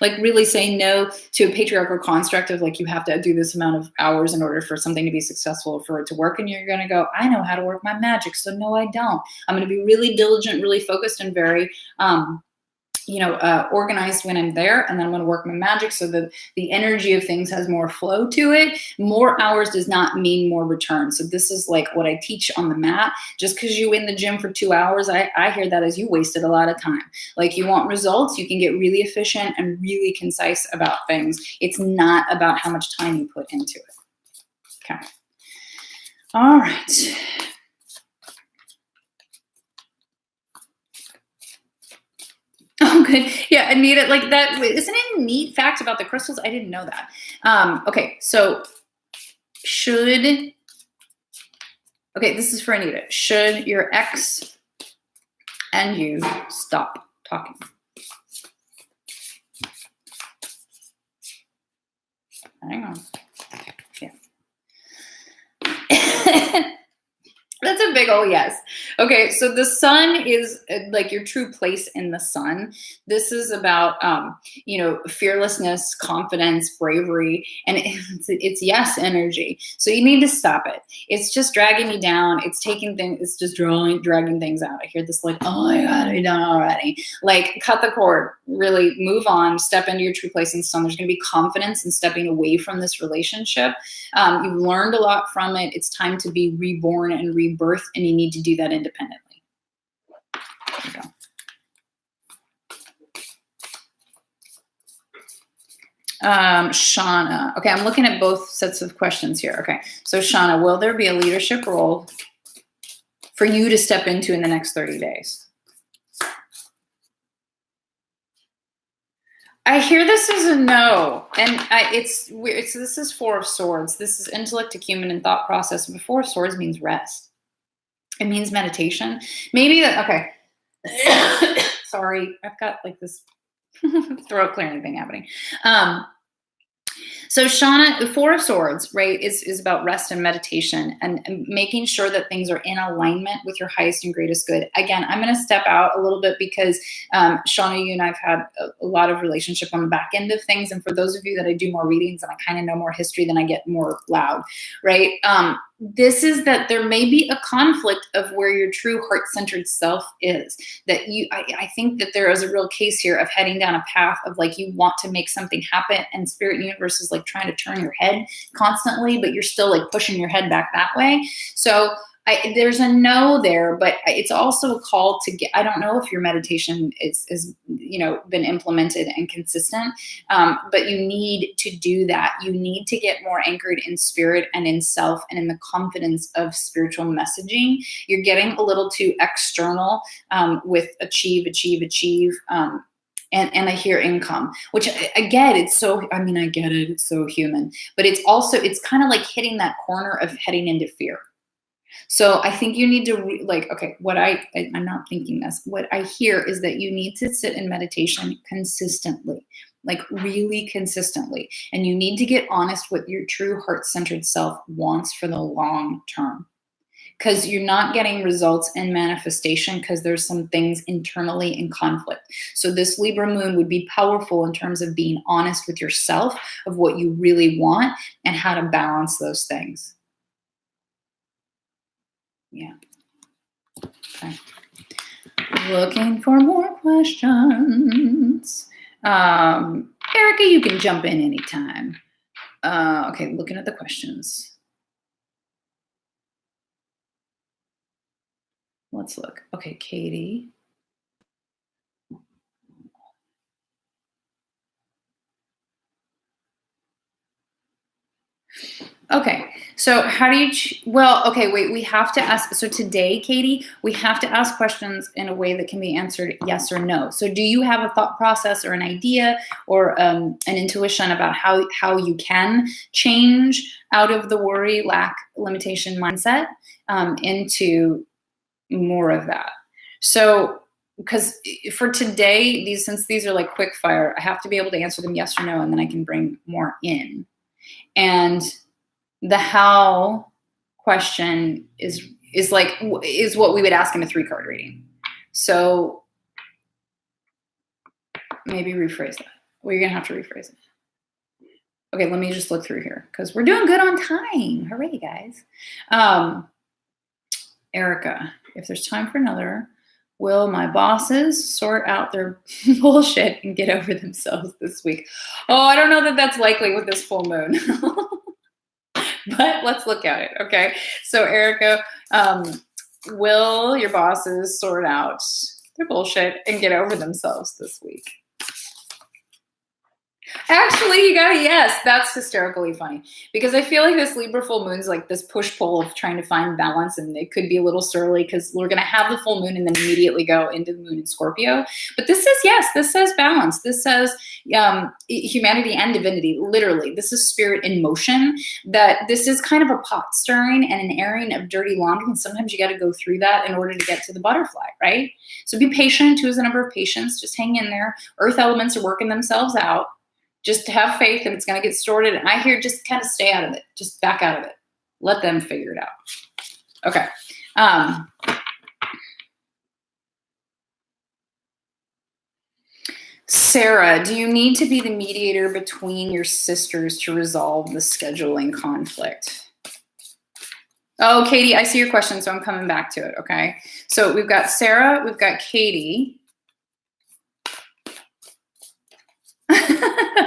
like really saying no to a patriarchal construct of like, you have to do this amount of hours in order for something to be successful, for it to work. And you're going to go, I know how to work my magic. So no, I don't. I'm going to be really diligent, really focused, and very, organized when I'm there, and then I'm going to work my magic so that the energy of things has more flow to it. More hours does not mean more return. So this is like what I teach on the mat. Just because you in the gym for 2 hours, I hear that as you wasted a lot of time. Like, you want results, you can get really efficient and really concise about things. It's not about how much time you put into it. Okay. All right. Oh, good. Yeah, Anita, like that. Isn't it a neat fact about the crystals? I didn't know that. Okay, so this is for Anita. Should your ex and you stop talking? Hang on. Yeah. That's a big old yes. Okay, so the sun is like your true place in the sun. This is about, fearlessness, confidence, bravery, and it's yes energy. So you need to stop it. It's just dragging you down. It's taking things. It's just dragging things out. I hear this like, oh my God, be done already. Like, cut the cord. Really move on. Step into your true place in the sun. There's going to be confidence in stepping away from this relationship. You've learned a lot from it. It's time to be reborn and rebirth, and you need to do that independently. There you go. Shauna. Okay, I'm looking at both sets of questions here. Okay, so Shauna, will there be a leadership role for you to step into in the next 30 days? I hear this as a no, and this is Four of Swords. This is intellect, acumen, and thought process. And Four of Swords means rest. It means meditation. Maybe that. Okay. Sorry, I've got like this throat clearing thing happening. So Shauna, the Four of Swords, right, is about rest and meditation and making sure that things are in alignment with your highest and greatest good. Again, I'm going to step out a little bit because Shauna, you and I've had a lot of relationship on the back end of things. And for those of you that I do more readings and I kind of know more history, then I get more loud, right? This is that there may be a conflict of where your true heart-centered self is. That I think that there is a real case here of heading down a path of like you want to make something happen, and spirit universe is like trying to turn your head constantly, but you're still like pushing your head back that way. So there's a no there, but it's also a call to get. I don't know if your meditation is been implemented and consistent, but you need to do that. You need to get more anchored in spirit and in self and in the confidence of spiritual messaging. You're getting a little too external with achieve. And I hear income, which I get. I get it. It's so human, but it's kind of like hitting that corner of heading into fear. So I think you need to I'm not thinking this. What I hear is that you need to sit in meditation consistently, like really consistently. And you need to get honest with your true heart-centered self wants for the long term. Because you're not getting results and manifestation because there's some things internally in conflict. So this Libra moon would be powerful in terms of being honest with yourself of what you really want and how to balance those things. Yeah. Okay. Looking for more questions. Erica, you can jump in anytime. Okay, looking at the questions. Let's look. Okay, Katie. Okay, so how do you, we have to ask, so today, Katie, we have to ask questions in a way that can be answered yes or no. So do you have a thought process or an idea or an intuition about how you can change out of the worry, lack, limitation mindset into more of that? So, because for today, since these are like quick fire, I have to be able to answer them yes or no, and then I can bring more in. And the how question is what we would ask in a 3-card reading. So maybe rephrase that. Well, you're gonna have to rephrase it. Okay, let me just look through here because we're doing good on time. Hooray, guys. Erica, if there's time for another, will my bosses sort out their bullshit and get over themselves this week? Oh, I don't know that that's likely with this full moon. But let's look at it, okay? So Erica, will your bosses sort out their bullshit and get over themselves this week? Actually, you got a yes. That's hysterically funny because I feel like this Libra full moon is like this push-pull of trying to find balance, and it could be a little surly because we're going to have the full moon and then immediately go into the moon in Scorpio. But this says yes. This says balance. This says humanity and divinity. Literally, this is spirit in motion. That this is kind of a pot stirring and an airing of dirty laundry, and sometimes you got to go through that in order to get to the butterfly, right? So be patient. 2 is the number of patience. Just hang in there. Earth elements are working themselves out. Just have faith and it's going to get sorted. And I hear just kind of stay out of it. Just back out of it. Let them figure it out. Okay. Sarah, do you need to be the mediator between your sisters to resolve the scheduling conflict? Oh, Katie, I see your question, so I'm coming back to it, okay? So we've got Sarah, we've got Katie.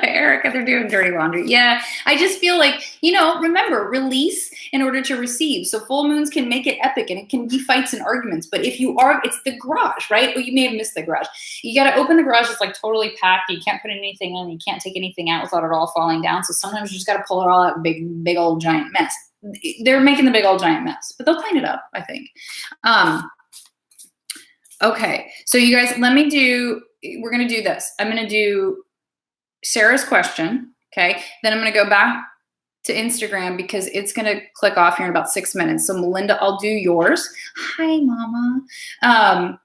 Erica, they're doing dirty laundry. Yeah, I just feel like, remember, release in order to receive. So full moons can make it epic and it can be fights and arguments. But if it's the garage, right? Well, you may have missed the garage. You got to open the garage. It's like totally packed. You can't put anything in. You can't take anything out without it all falling down. So sometimes you just got to pull it all out, big old giant mess. They're making the big old giant mess, but they'll clean it up, I think. Okay, so you guys, we're going to do this. I'm going to do Sarah's question, okay? Then I'm going to go back to Instagram because it's going to click off here in about 6 minutes. So Melinda, I'll do yours. Hi, Mama.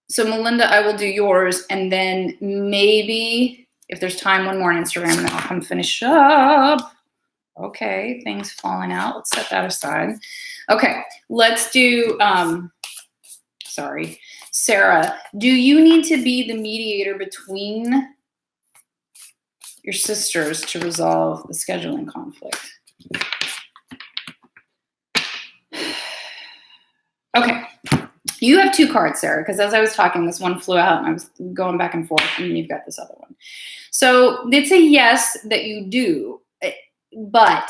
So Melinda, I will do yours, and then maybe If there's time one more on Instagram, then I'll come finish up. Okay, things falling out. Let's set that aside. Okay, let's do, sorry. Sarah, do you need to be the mediator between your sisters to resolve the scheduling conflict? Okay, you have 2 cards, Sarah, because as I was talking, this one flew out and I was going back and forth, and you've got this other one. So it's a yes that you do, but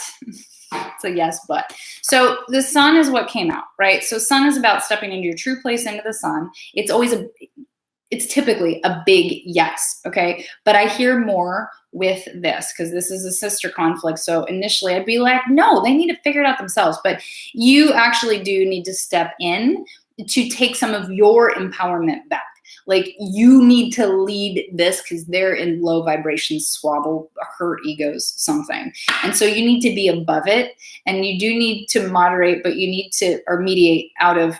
it's a yes, but. So the sun is what came out, right? So sun is about stepping into your true place into the sun. It's typically a big yes, okay? But I hear more with this because this is a sister conflict. So initially I'd be like, no, they need to figure it out themselves. But you actually do need to step in to take some of your empowerment back. Like you need to lead this because they're in low vibration, squabble, hurt egos, something. And so you need to be above it, and you do need to moderate, but you need to, or mediate out of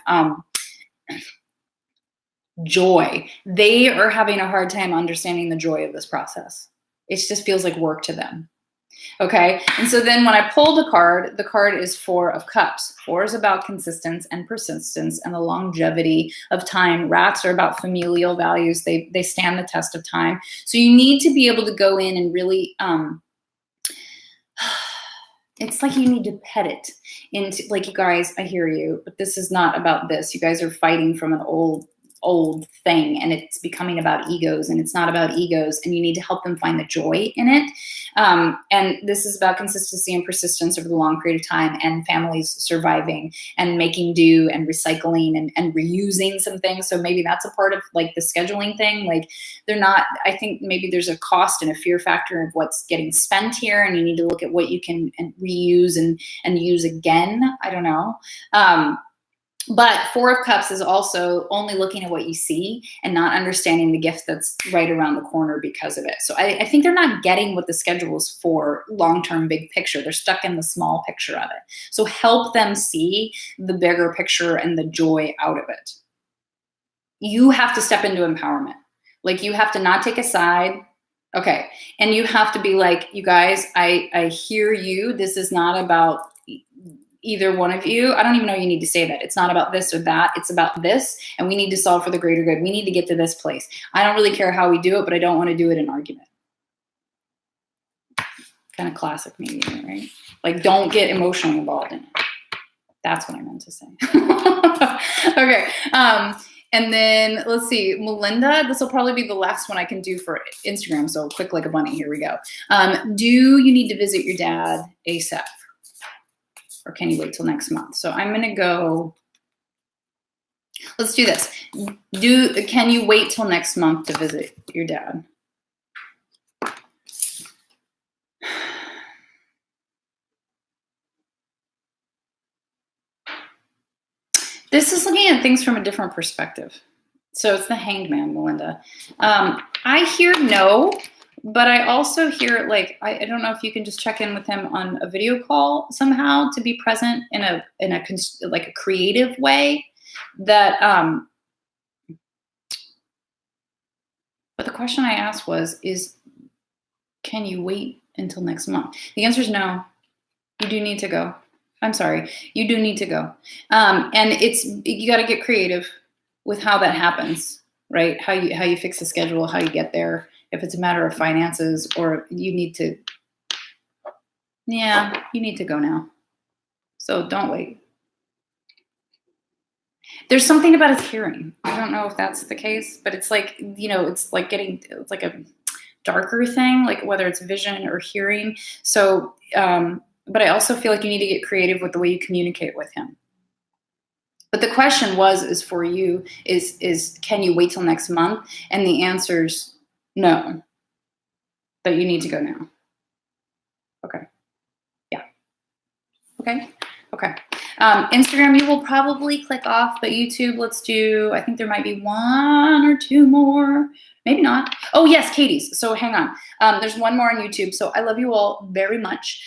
joy. They are having a hard time understanding the joy of this process. It just feels like work to them. Okay. And so then when I pulled the card is 4 of Cups. 4 is about consistency and persistence and the longevity of time. Rats are about familial values. They stand the test of time. So you need to be able to go in and really, it's like you need to pet it into, like, you guys, I hear you, but this is not about this. You guys are fighting from an old thing, and it's becoming about egos, and it's not about egos, and you need to help them find the joy in it. And this is about consistency and persistence over the long period of time, and families surviving and making do and recycling and reusing some things. So maybe that's a part of like the scheduling thing. Like they're not, I think maybe there's a cost and a fear factor of what's getting spent here, and you need to look at what you can reuse and use again. I don't know. But 4 of Cups is also only looking at what you see and not understanding the gift that's right around the corner because of it. So I think they're not getting what the schedule is for long-term big picture. They're stuck in the small picture of it. So help them see the bigger picture and the joy out of it. You have to step into empowerment. Like you have to not take a side. Okay. And you have to be like, you guys, I hear you. This is not about either one of you. I don't even know you need to say that. It's not about this or that. It's about this, and we need to solve for the greater good. We need to get to this place. I don't really care how we do it, but I don't want to do it in argument. Kind of classic maybe, right? Like don't get emotionally involved in it. That's what I meant to say. Okay. And then let's see, Melinda, this will probably be the last one I can do for Instagram. So quick like a bunny, here we go. Do you need to visit your dad ASAP? Or can you wait till next month? So I'm going to go, let's do this. Can you wait till next month to visit your dad? This is looking at things from a different perspective. So it's the Hanged Man, Melinda. I hear no. But I also hear, like, I don't know if you can just check in with him on a video call somehow to be present in a like a creative way that, but the question I asked is, can you wait until next month? The answer is no. You do need to go. I'm sorry. You do need to go. And you got to get creative with how that happens, right? How you fix the schedule, how you get there. If it's a matter of finances, or you need to go now. So don't wait. There's something about his hearing. I don't know if that's the case, but it's like, it's like a darker thing, like whether it's vision or hearing. So, but I also feel like you need to get creative with the way you communicate with him. But the question is for you is can you wait till next month? And the answer's no, but you need to go now. Okay. Yeah. Okay. Okay. Instagram, you will probably click off, but YouTube, let's do, I think there might be 1 or 2 more. Maybe not. Oh, yes, Katie's. So hang on. There's 1 more on YouTube. So I love you all very much.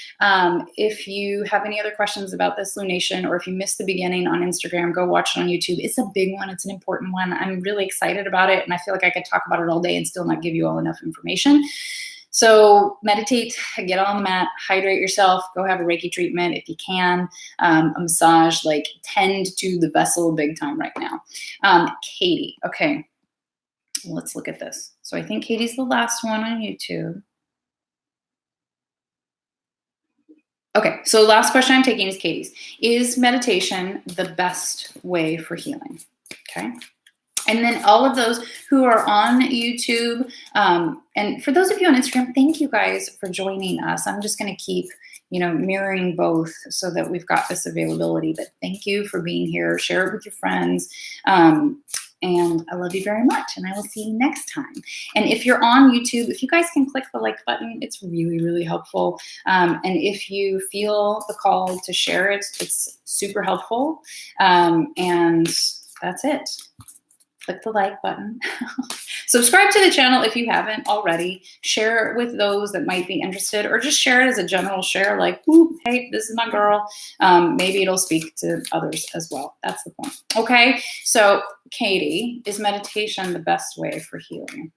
If you have any other questions about this lunation, or if you missed the beginning on Instagram, go watch it on YouTube. It's a big one. It's an important one. I'm really excited about it. And I feel like I could talk about it all day and still not give you all enough information. So meditate, get on the mat, hydrate yourself, go have a Reiki treatment if you can, a massage, like tend to the vessel big time right now. Katie, okay, let's look at this. So I think Katie's the last one on YouTube. Okay, so last question I'm taking is Katie's. Is meditation the best way for healing? Okay. And then all of those who are on YouTube, and for those of you on Instagram, thank you guys for joining us. I'm just going to keep, mirroring both so that we've got this availability. But thank you for being here. Share it with your friends. And I love you very much. And I will see you next time. And if you're on YouTube, if you guys can click the like button, it's really, really helpful. And if you feel the call to share it, it's super helpful. And that's it. Click the like button. Subscribe to the channel if you haven't already. Share it with those that might be interested, or just share it as a general share, like, ooh, hey, this is my girl. Maybe it'll speak to others as well. That's the point. Okay, so Katie, is meditation the best way for healing?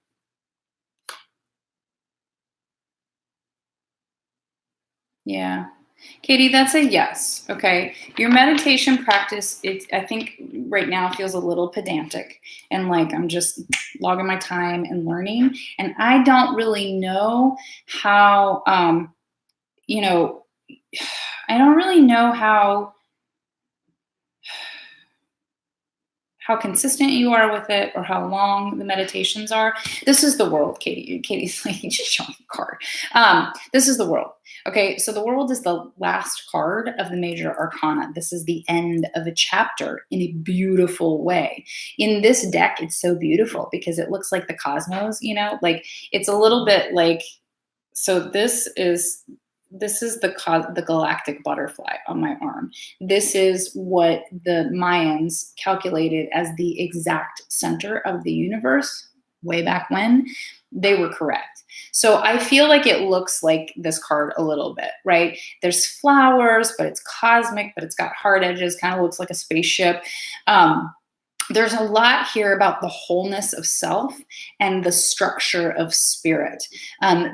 Yeah. Katie, that's a yes. Okay. Your meditation practice, I think right now feels a little pedantic and like I'm just logging my time and learning. And I don't really know how, I don't really know how consistent you are with it or how long the meditations are. This is the world, Katie. Katie's like, just show me the card. This is the world. Okay, so the world is the last card of the major arcana. This is the end of a chapter in a beautiful way. In this deck, it's so beautiful because it looks like the cosmos, like it's a little bit like, so this is the galactic butterfly on my arm. This is what the Mayans calculated as the exact center of the universe way back when. They were correct. So I feel like it looks like this card a little bit, right? There's flowers, but it's cosmic, but it's got hard edges, kind of looks like a spaceship. There's a lot here about the wholeness of self and the structure of spirit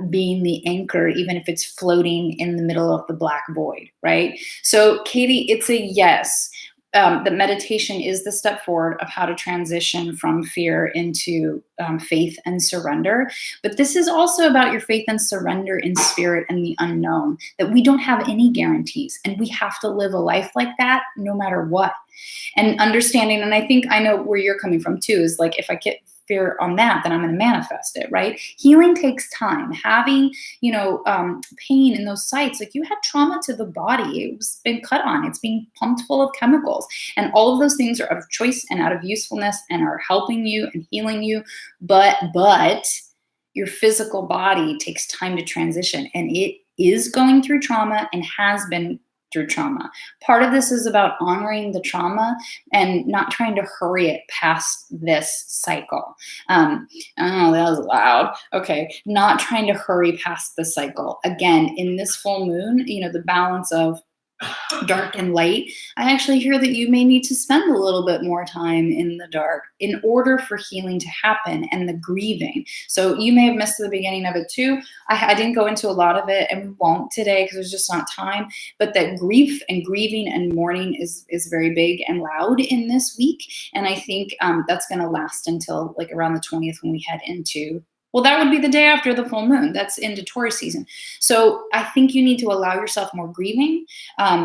being the anchor, even if it's floating in the middle of the black void, right? So Katie, it's a yes. That meditation is the step forward of how to transition from fear into faith and surrender. But this is also about your faith and surrender in spirit and the unknown, that we don't have any guarantees and we have to live a life like that no matter what. And understanding, and I think I know where you're coming from too, is like, if I get fear on that, then I'm going to manifest it, right? Healing takes time. Having, pain in those sites, like you had trauma to the body, it's been cut on, it's being pumped full of chemicals, and all of those things are out of choice and out of usefulness and are helping you and healing you. But your physical body takes time to transition, and it is going through trauma and has been through trauma. Part of this is about honoring the trauma and not trying to hurry it past this cycle. Oh, that was loud. Okay. Not trying to hurry past the cycle. Again, in this full moon, the balance of dark and light, I actually hear that you may need to spend a little bit more time in the dark in order for healing to happen and the grieving. So you may have missed the beginning of it too. I didn't go into a lot of it, and we won't today because there's just not time. But that grief and grieving and mourning is very big and loud in this week. And I think that's going to last until like around the 20th when we head into, well, that would be the day after the full moon. That's into Taurus season. So I think you need to allow yourself more grieving.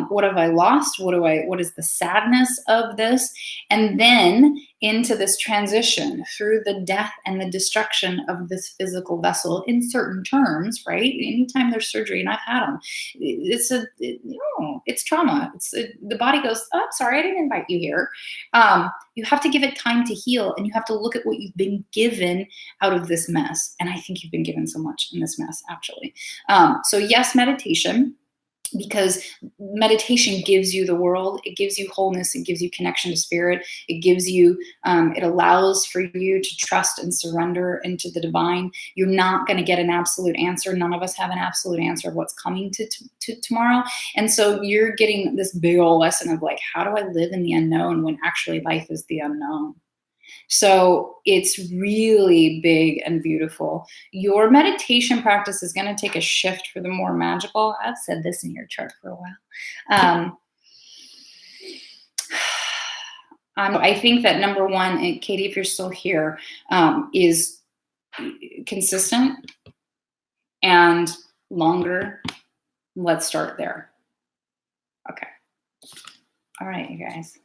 What have I lost? What is the sadness of this? And then into this transition through the death and the destruction of this physical vessel in certain terms, right? Anytime there's surgery, and I've had them, it's trauma. The body goes, oh, sorry, I didn't invite you here. You have to give it time to heal, and you have to look at what you've been given out of this mess. And I think you've been given so much in this mess, actually. So yes, meditation. because meditation gives you the world. It gives you wholeness. It gives you connection to spirit. It gives you, it allows for you to trust and surrender into the divine. You're not going to get an absolute answer. None of us have an absolute answer of what's coming to tomorrow. And so you're getting this big old lesson of like, how do I live in the unknown when actually life is the unknown? So it's really big and beautiful. Your meditation practice is going to take a shift for the more magical. I've said this in your chart for a while. I think that number one, and Katie, if you're still here, is consistent and longer. Let's start there. Okay. All right, you guys.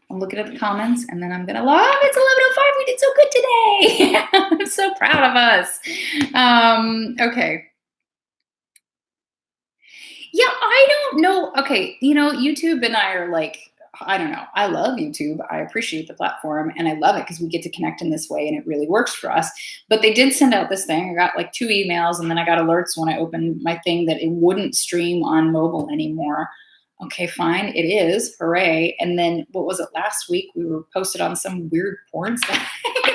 I'm looking at the comments and then I'm going to log. It's 11:05. We did so good today. I'm so proud of us. Okay. Yeah, I don't know. Okay. You know, YouTube and I are like, I don't know. I love YouTube. I appreciate the platform and I love it because we get to connect in this way and it really works for us. But they did send out this thing. I got like 2 emails and then I got alerts when I opened my thing that it wouldn't stream on mobile anymore. Okay, fine, it is, hooray. And then what was it last week? We were posted on some weird porn site.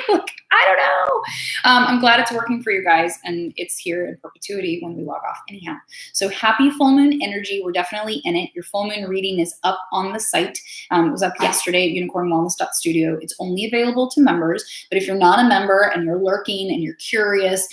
Like, I don't know. I'm glad it's working for you guys and it's here in perpetuity when we log off anyhow. So happy full moon energy. We're definitely in it. Your full moon reading is up on the site. It was up yesterday at UnicornWellness.Studio. It's only available to members, but if you're not a member and you're lurking and you're curious,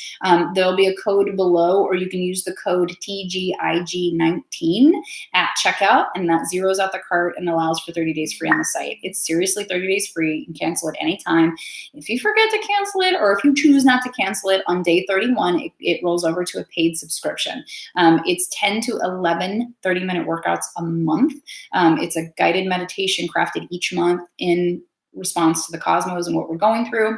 there'll be a code below, or you can use the code TGIG19 at checkout, and that zeroes out the cart and allows for 30 days free on the site. It's seriously 30 days free. You can cancel it anytime. If you forget to cancel it, or if you choose not to cancel it on day 31, it rolls over to a paid subscription. It's 10 to 11 30-minute workouts a month. It's a guided meditation crafted each month in response to the cosmos and what we're going through.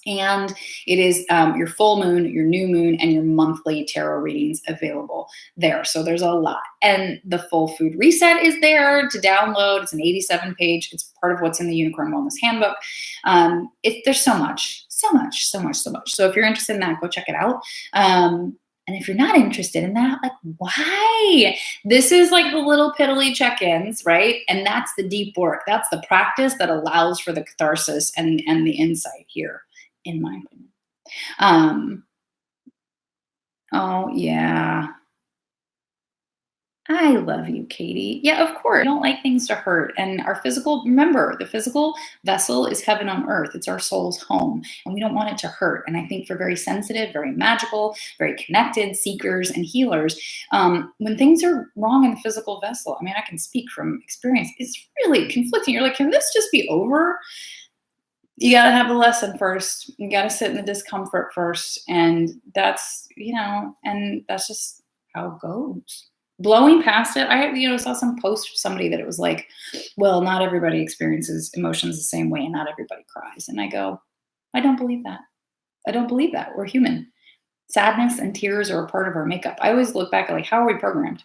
And it is your full moon, your new moon, and your monthly tarot readings available there. So there's a lot. And the full food reset is there to download. It's an 87-page. It's part of what's in the Unicorn Wellness Handbook. There's so much. So if you're interested in that, go check it out. And if you're not interested in that, like, why? This is like the little piddly check-ins, right? And that's the deep work. That's the practice that allows for the catharsis and the insight here, in my opinion. Oh, yeah. I love you, Katie. Yeah, of course. We don't like things to hurt. And our physical, remember, the physical vessel is heaven on earth. It's our soul's home. And we don't want it to hurt. And I think for very sensitive, very magical, very connected seekers and healers, when things are wrong in the physical vessel, I mean, I can speak from experience, it's really conflicting. You're like, can this just be over? You got to have the lesson first. You got to sit in the discomfort first. And that's, and that's just how it goes. Blowing past it, I saw some post from somebody that it was like, well, not everybody experiences emotions the same way and not everybody cries. And I go, I don't believe that. I don't believe that. We're human. Sadness and tears are a part of our makeup. I always look back at like, how are we programmed?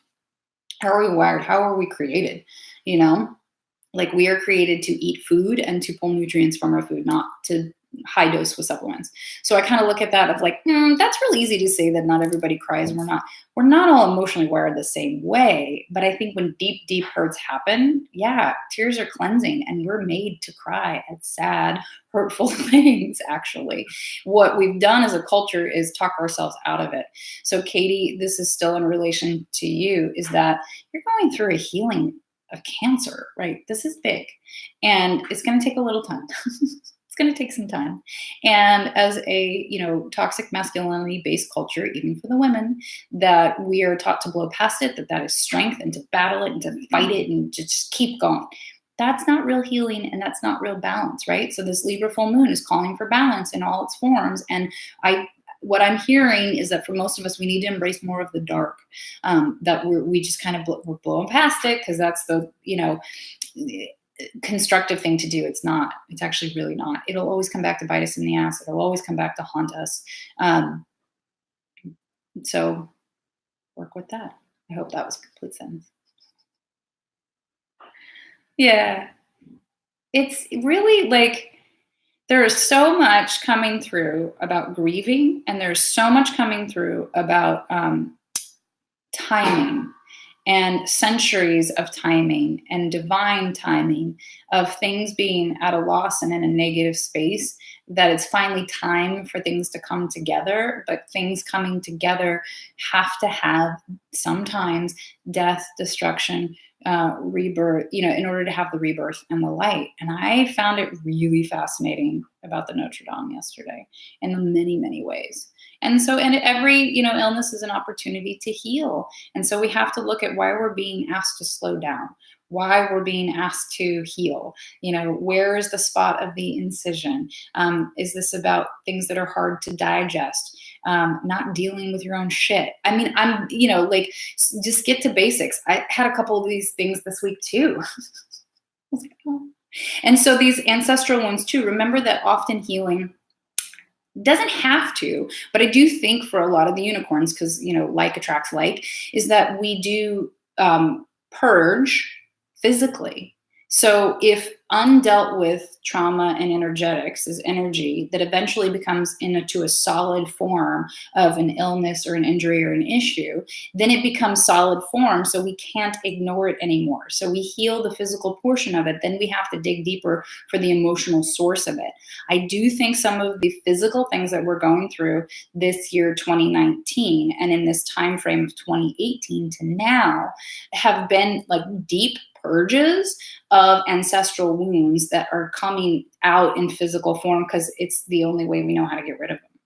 How are we wired? How are we created? Like we are created to eat food and to pull nutrients from our food, not to high dose with supplements. So I kind of look at that of like, that's really easy to say that not everybody cries and we're not all emotionally wired the same way. But I think when deep, deep hurts happen, yeah, tears are cleansing and we're made to cry at sad, hurtful things, actually. What we've done as a culture is talk ourselves out of it. So Katie, this is still in relation to you, is that you're going through a healing of cancer, right? This is big and it's going to take a little time. It's going to take some time. And as a, toxic masculinity based culture, even for the women, that we are taught to blow past it, that is strength and to battle it and to fight it and to just keep going. That's not real healing and that's not real balance, right? So this Libra full moon is calling for balance in all its forms. And what I'm hearing is that for most of us, we need to embrace more of the dark, that we just kind of we're blowing past it because that's the, constructive thing to do. It's not. It's actually really not. It'll always come back to bite us in the ass. It'll always come back to haunt us. So work with that. I hope that was a complete sentence. Yeah. It's really like there is so much coming through about grieving, and there's so much coming through about timing. and centuries of timing and divine timing of things being at a loss and in a negative space, that it's finally time for things to come together. But things coming together have to have sometimes death, destruction, rebirth, in order to have the rebirth and the light. And I found it really fascinating about the Notre Dame yesterday in many, many ways. And so, and every, illness is an opportunity to heal. And so we have to look at why we're being asked to slow down, why we're being asked to heal. Where is the spot of the incision? Is this about things that are hard to digest? Not dealing with your own shit. I mean, just get to basics. I had a couple of these things this week too. I was like, oh. And so these ancestral wounds too, remember that often healing doesn't have to, but I do think for a lot of the unicorns, because, like attracts like, is that we do purge physically. So if undealt with trauma and energetics is energy that eventually becomes into a solid form of an illness or an injury or an issue, then it becomes solid form. So we can't ignore it anymore. So we heal the physical portion of it. Then we have to dig deeper for the emotional source of it. I do think some of the physical things that we're going through this year, 2019, and in this time frame of 2018 to now, have been like deep purges of ancestral wounds that are coming out in physical form, because it's the only way we know how to get rid of them,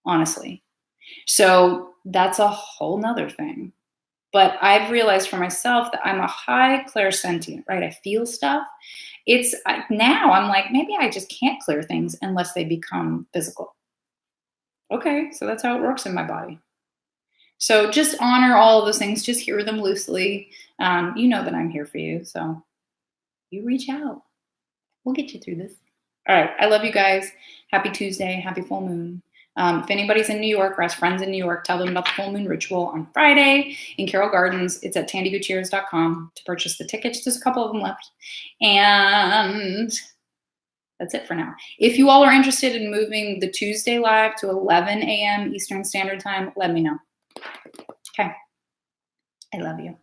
honestly. So that's a whole nother thing. But I've realized for myself that I'm a high clairsentient, right? I feel stuff. Now I'm like, maybe I just can't clear things unless they become physical. Okay, so that's how it works in my body. So just honor all of those things. Just hear them loosely. You know that I'm here for you. So you reach out. We'll get you through this. All right. I love you guys. Happy Tuesday. Happy full moon. If anybody's in New York or has friends in New York, tell them about the full moon ritual on Friday in Carroll Gardens. It's at tandygutierrez.com to purchase the tickets. There's a couple of them left. And that's it for now. If you all are interested in moving the Tuesday live to 11 a.m. Eastern Standard Time, let me know. Okay. I love you.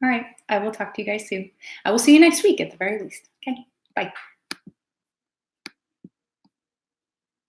All right. I will talk to you guys soon. I will see you next week at the very least. Okay. Bye.